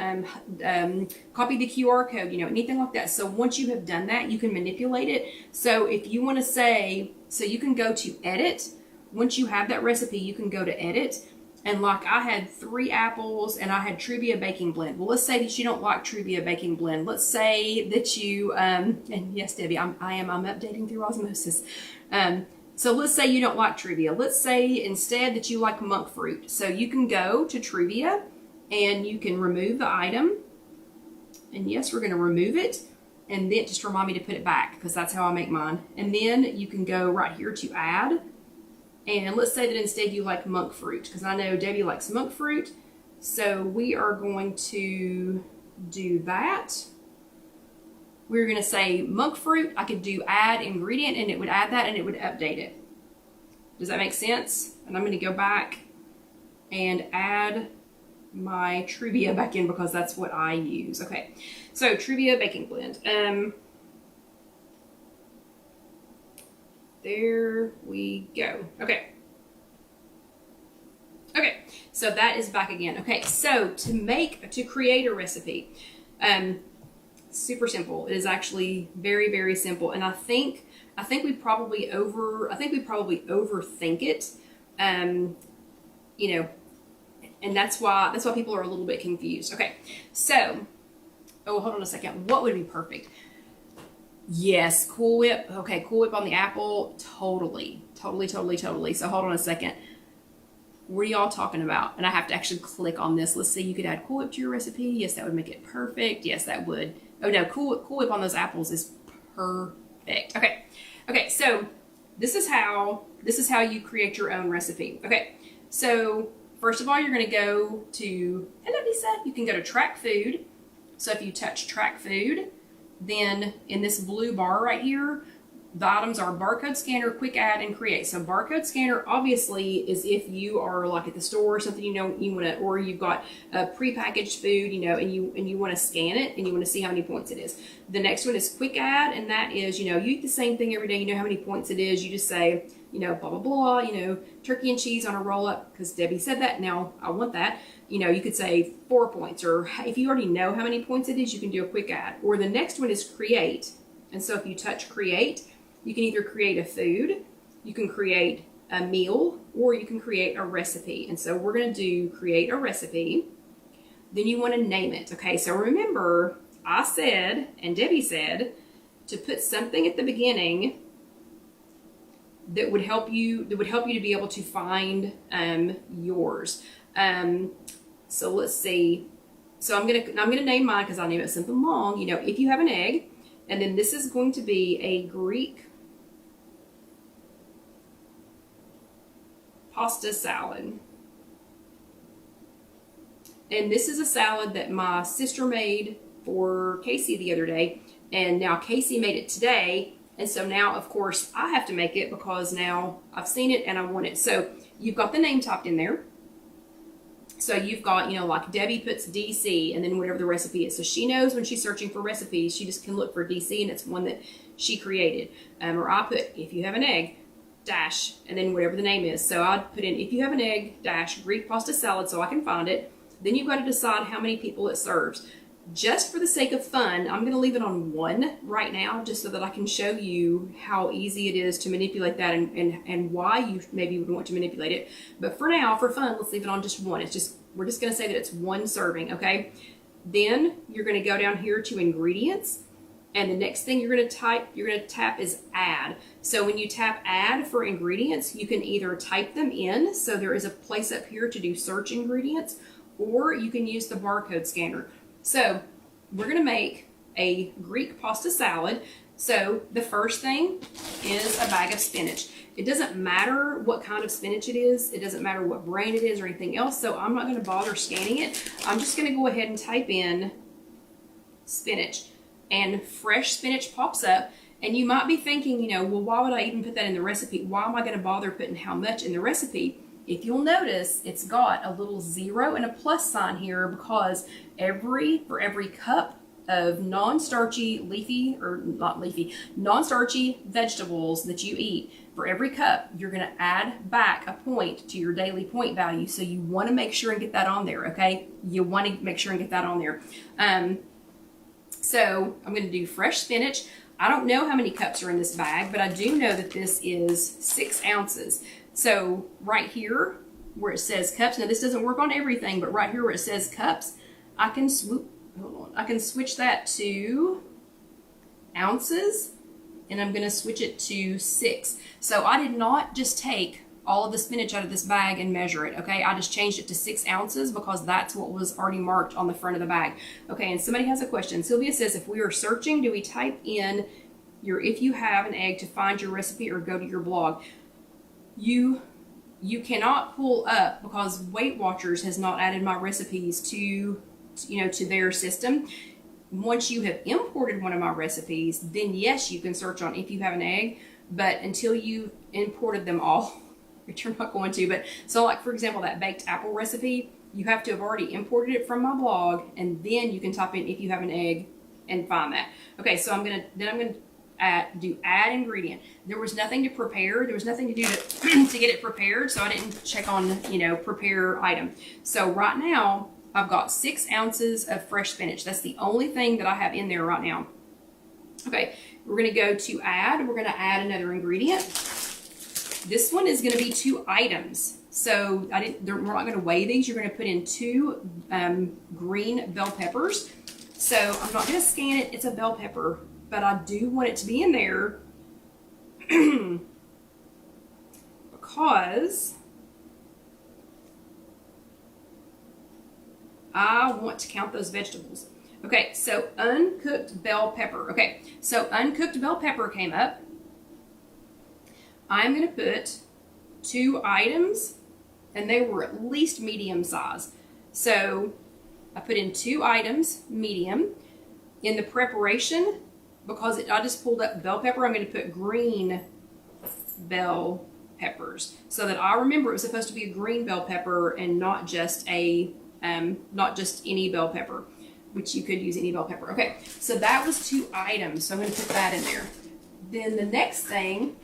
copied the QR code, anything like that. So once you have done that, you can manipulate it. So if you want to say, so you can go to edit. Once you have that recipe, you can go to edit. And like I had 3 apples and I had Truvia baking blend. Well, let's say that you don't like Truvia baking blend. Let's say that you, and yes, Debbie, I'm updating through osmosis. So let's say you don't like Truvia. Let's say instead that you like monk fruit. So you can go to Truvia and you can remove the item. And yes, we're going to remove it. And then just remind me to put it back because that's how I make mine. And then you can go right here to add. And let's say that instead you like monk fruit, because I know Debbie likes monk fruit. So we are going to do that. We're going to say monk fruit. I could do add ingredient and it would add that and it would update it. Does that make sense? And I'm going to go back and add my Truvia back in because that's what I use. Okay, so Truvia baking blend. There we go. Okay, so that is back again. Okay, so to create a recipe, super simple. It is actually very, very simple, and I think we probably overthink it. And that's why people are a little bit confused. Okay, so hold on a second. What would be perfect? Yes, Cool Whip. Okay, Cool Whip on the apple. Totally. So hold on a second. What are y'all talking about? And I have to actually click on this. Let's see, you could add Cool Whip to your recipe. Yes, that would make it perfect. Yes, that would. Oh no, Cool Whip on those apples is perfect. Okay, so this is how you create your own recipe. Okay, so first of all, you're going to go to, hello Lisa, you can go to track food. So if you touch track food, then in this blue bar right here, the items are barcode scanner, quick add, and create. So barcode scanner obviously is if you are like at the store or something, you want to, or you've got a prepackaged food, and you want to scan it and you want to see how many points it is. The next one is quick add, and that is, you eat the same thing every day, you know how many points it is. You just say, blah, blah, blah, turkey and cheese on a roll up, because Debbie said that. Now I want that. You could say 4 points, or if you already know how many points it is, you can do a quick add. Or the next one is create. And so if you touch create, you can either create a food, you can create a meal, or you can create a recipe. And so we're going to do create a recipe. Then you want to name it. Okay, so remember, I said, and Debbie said, to put something at the beginning that would help you to be able to find yours. So let's see. So I'm gonna name mine because I name it something long. If you have an egg, and then this is going to be a Greek pasta salad. And this is a salad that my sister made for Casey the other day, and now Casey made it today. And so now, of course, I have to make it because now I've seen it and I want it. So you've got the name typed in there. So you've got, like Debbie puts DC and then whatever the recipe is. So she knows when she's searching for recipes, she just can look for DC and it's one that she created. Or I put, if you have an egg, dash, and then whatever the name is. So I'd put in, if you have an egg, dash, Greek pasta salad so I can find it. Then you've got to decide how many people it serves. Just for the sake of fun, I'm going to leave it on 1 right now, just so that I can show you how easy it is to manipulate that and why you maybe would want to manipulate it. But for now, for fun, let's leave it on just 1. It's just we're just going to say that it's 1 serving, okay? Then you're going to go down here to ingredients, and the next thing you're going to tap is add. So when you tap add for ingredients, you can either type them in, so there is a place up here to do search ingredients, or you can use the barcode scanner. So we're going to make a Greek pasta salad. So the first thing is a bag of spinach. It doesn't matter what kind of spinach it is. It doesn't matter what brand it is or anything else. So I'm not going to bother scanning it. I'm just going to go ahead and type in spinach, and fresh spinach pops up. And you might be thinking, well, why would I even put that in the recipe? Why am I going to bother putting how much in the recipe? If you'll notice, it's got a little 0 and a plus sign here because for every cup of non-starchy non-starchy vegetables that you eat, for every cup, you're going to add back a point to your daily point value. So you want to make sure and get that on there, okay? You want to make sure and get that on there. So I'm going to do fresh spinach. I don't know how many cups are in this bag, but I do know that this is 6 ounces. So right here where it says cups, now this doesn't work on everything, but right here where it says cups, I can switch that to ounces, and I'm going to switch it to 6. So I did not just take all of the spinach out of this bag and measure it, okay? I just changed it to 6 ounces because that's what was already marked on the front of the bag. Okay, and somebody has a question. Sylvia says, if we are searching, do we type in your If You Have an Egg to find your recipe or go to your blog? You cannot pull up, because Weight Watchers has not added my recipes to their system. Once you have imported one of my recipes, then yes, you can search on If You Have an Egg, but until you imported them all, which you're not going to, but so like for example, that baked apple recipe, you have to have already imported it from my blog, and then you can type in If You Have an Egg and find that. Okay, so I'm gonna do add ingredient. There was nothing to prepare. There was nothing to do to get it prepared, so I didn't check on prepare item. So right now I've got 6 ounces of fresh spinach. That's the only thing that I have in there right now. Okay, we're gonna go to add. We're gonna add another ingredient. This one is going to be 2 items. So we're not going to weigh these. You're going to put in 2 green bell peppers. So I'm not going to scan it. It's a bell pepper, but I do want it to be in there because I want to count those vegetables. Okay, so uncooked bell pepper. Okay, so uncooked bell pepper came up. I'm going to put 2 items, and they were at least medium size. So I put in 2 items, medium. In the preparation, because I just pulled up bell pepper, I'm going to put green bell peppers, so that I remember it was supposed to be a green bell pepper and not just any bell pepper, which you could use any bell pepper. Okay, so that was 2 items, so I'm going to put that in there. Then the next thing,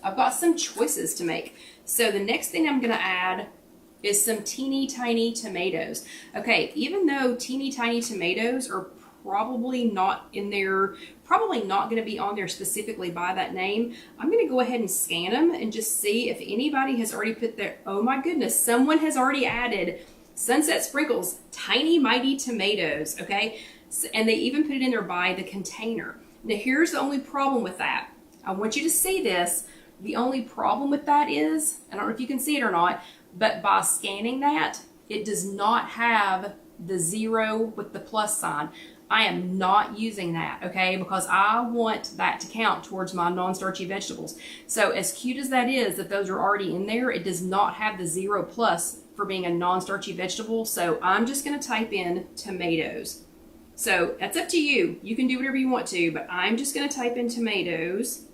I've got some choices to make. So the next thing I'm going to add is some teeny tiny tomatoes. Okay, even though teeny tiny tomatoes are probably not in there, probably not going to be on there specifically by that name, I'm going to go ahead and scan them and just see if anybody has already put their, oh my goodness, someone has already added Sunset Sprinkles Tiny Mighty Tomatoes, okay? And they even put it in there by the container. Now here's the only problem with that. I want you to see this. The only problem with that is, I don't know if you can see it or not, but by scanning that, it does not have the 0 with the plus sign. I am not using that, okay, because I want that to count towards my non-starchy vegetables. So as cute as that is, that those are already in there, it does not have the 0 plus for being a non-starchy vegetable. So I'm just going to type in tomatoes. So that's up to you. You can do whatever you want to, but I'm just going to type in tomatoes.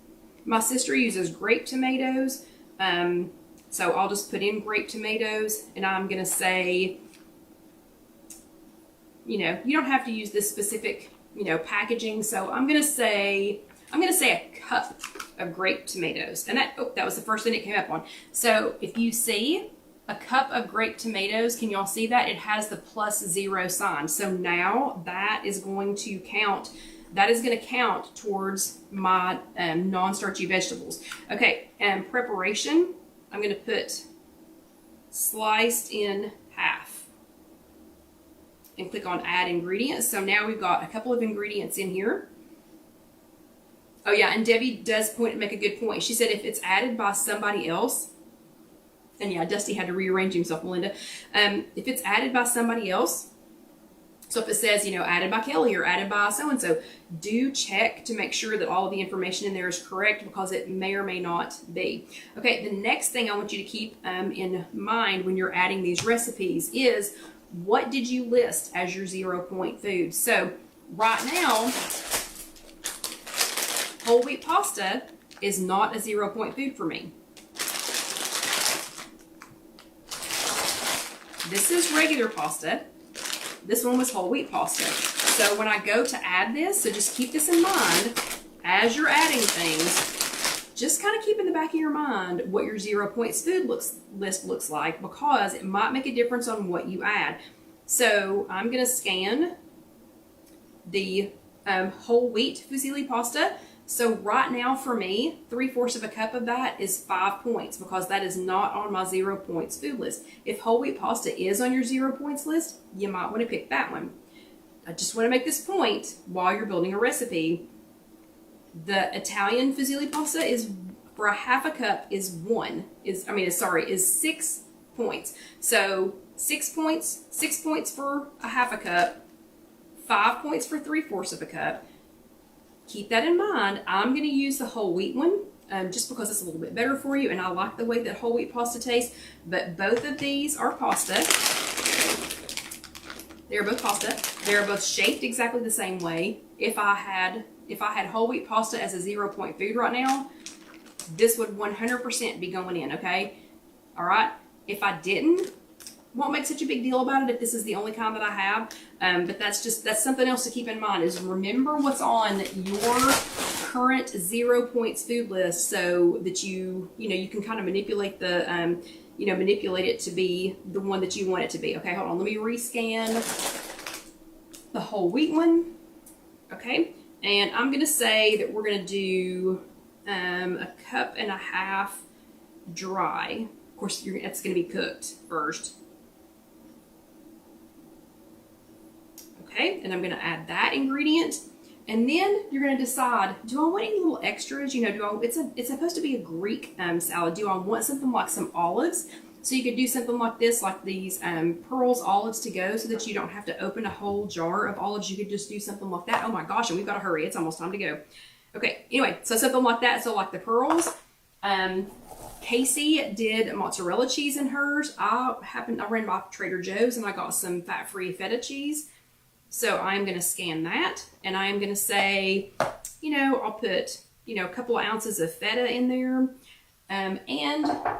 My sister uses grape tomatoes, so I'll just put in grape tomatoes, and I'm going to say, you don't have to use this specific, packaging. So I'm going to say a cup of grape tomatoes, and that was the first thing it came up on. So if you see a cup of grape tomatoes, can y'all see that? It has the plus 0 sign. So now that is going to count. That is going to count towards my non-starchy vegetables. Okay, and preparation, I'm going to put sliced in half. and click on add ingredients. So now we've got a couple of ingredients in here. Oh yeah, and Debbie does make a good point. She said if it's added by somebody else, and yeah, Dusty had to rearrange himself, Melinda. If it's added by somebody else, so if it says, you know, added by Kelly or added by so-and-so, do check to make sure that all of the information in there is correct, because it may or may not be. Okay, the next thing I want you to keep in mind when you're adding these recipes is, what did you list as your 0 point food? So right now, whole wheat pasta is not a 0 point food for me. This is regular pasta. This one was whole wheat pasta. So when I go to add this, so just keep this in mind as you're adding things. Just kind of keep in the back of your mind what your 0 points food list looks like, because it might make a difference on what you add. So I'm going to scan the whole wheat fusilli pasta. So right now for me, 3/4 of a cup of that is 5 points, because that is not on my 0 points food list. If whole wheat pasta is on your 0 points list, you might want to pick that one. I just want to make this point while you're building a recipe. The Italian fusilli pasta is, for a half a cup, is 6 points. So 6 points for a half a cup, 5 points for 3/4 of a cup. Keep that in mind. I'm going to use the whole wheat one just because it's a little bit better for you, and I like the way that whole wheat pasta tastes. But both of these are pasta. They're both pasta. They're both shaped exactly the same way. If I had whole wheat pasta as a 0 point food right now, this would 100% be going in, okay? All right? If I didn't, won't make such a big deal about it if this is the only kind that I have. But that's something else to keep in mind, is remember what's on your current 0 points food list, so that you can kind of manipulate manipulate it to be the one that you want it to be. Okay, hold on, let me rescan the whole wheat one. Okay, and I'm gonna say that we're gonna do a cup and a half dry. Of course, it's gonna be cooked first. Okay, and I'm going to add that ingredient, and then you're going to decide, do I want any little extras? It's supposed to be a Greek salad. Do I want something like some olives? So you could do something like this, like these Pearls olives to go, so that you don't have to open a whole jar of olives. You could just do something like that. Oh my gosh, and we've got to hurry. It's almost time to go. Okay, anyway, so something like that. So like the Pearls. Casey did mozzarella cheese in hers. I ran by Trader Joe's and I got some fat-free feta cheese. So I'm going to scan that, and I'm going to say, I'll put, a couple of ounces of feta in there. And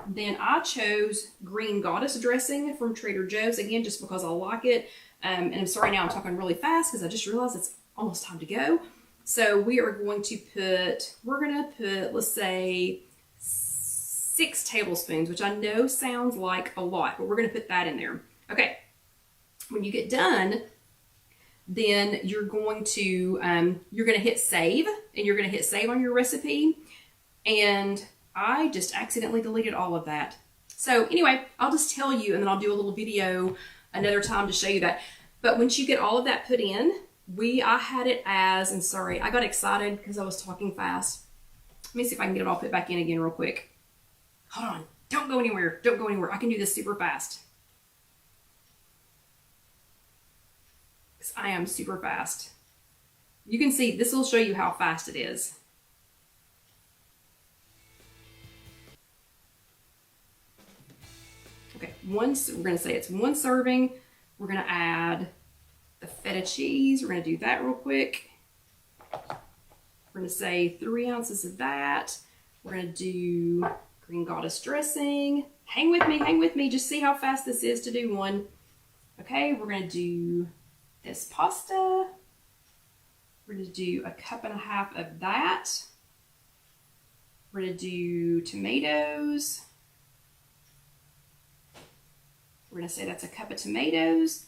then I chose green goddess dressing from Trader Joe's, again, just because I like it. And I'm sorry now I'm talking really fast because I just realized it's almost time to go. So we're going to put, let's say 6 tablespoons, which I know sounds like a lot, but we're going to put that in there. Okay. When you get done, then you're going to hit save, and you're going to hit save on your recipe. And I just accidentally deleted all of that. So anyway, I'll just tell you, and then I'll do a little video another time to show you that. But once you get all of that put in, I had it as, and sorry, I got excited because I was talking fast. Let me see if I can get it all put back in again real quick. Hold on, don't go anywhere, don't go anywhere. I can do this super fast. I am super fast. You can see, this will show you how fast it is. Okay, we're going to say it's 1 serving. We're going to add the feta cheese. We're going to do that real quick. We're going to say 3 ounces of that. We're going to do green goddess dressing. Hang with me. Just see how fast this is to do one. Okay, we're going to do this pasta. We're going to do a cup and a half of that. We're going to do tomatoes. We're going to say that's a cup of tomatoes.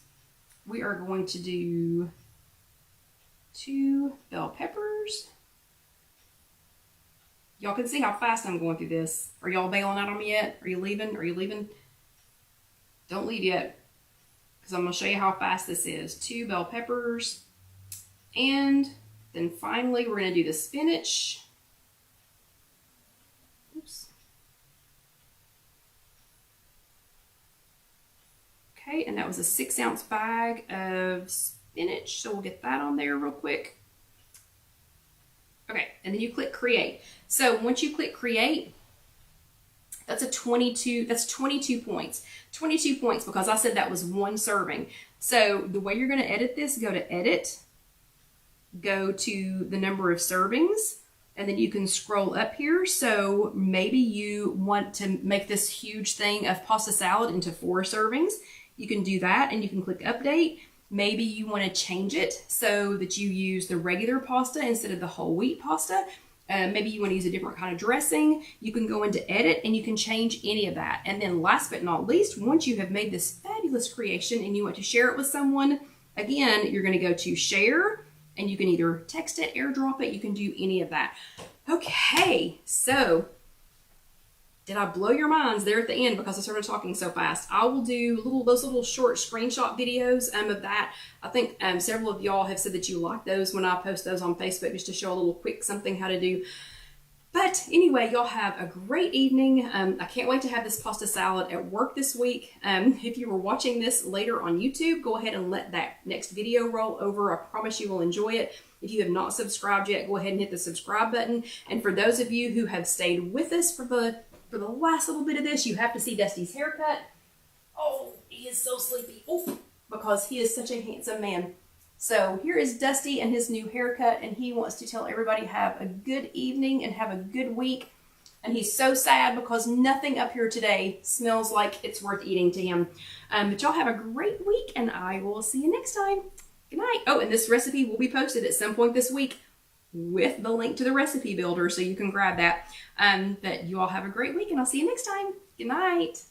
We are going to do 2 bell peppers. Y'all can see how fast I'm going through this. Are y'all bailing out on me yet? Are you leaving? Don't leave yet. because I'm going to show you how fast this is. 2 bell peppers. And then finally, we're going to do the spinach. Oops. Okay, and that was a 6-ounce bag of spinach. So we'll get that on there real quick. Okay, and then you click create. So once you click create, that's 22 points. 22 points because I said that was 1 serving. So the way you're going to edit this, go to edit, go to the number of servings, and then you can scroll up here. So maybe you want to make this huge thing of pasta salad into 4 servings. You can do that and you can click update. Maybe you want to change it so that you use the regular pasta instead of the whole wheat pasta. Maybe you want to use a different kind of dressing. You can go into edit and you can change any of that. And then last but not least, once you have made this fabulous creation and you want to share it with someone, again, you're going to go to share and you can either text it, airdrop it, you can do any of that. Okay, so did I blow your minds there at the end because I started talking so fast? I will do those little short screenshot videos of that. I think several of y'all have said that you like those when I post those on Facebook just to show a little quick something how to do. But anyway, y'all have a great evening. I can't wait to have this pasta salad at work this week. If you were watching this later on YouTube, go ahead and let that next video roll over. I promise you will enjoy it. If you have not subscribed yet, go ahead and hit the subscribe button. And for those of you who have stayed with us for the last little bit of this, you have to see Dusty's haircut. Oh, he is so sleepy. Oh, because he is such a handsome man. So here is Dusty and his new haircut, and he wants to tell everybody have a good evening and have a good week. And he's so sad because nothing up here today smells like it's worth eating to him. But y'all have a great week, and I will see you next time. Good night. Oh, and this recipe will be posted at some point this week with the link to the recipe builder, so you can grab that. But you all have a great week, and I'll see you next time. Good night.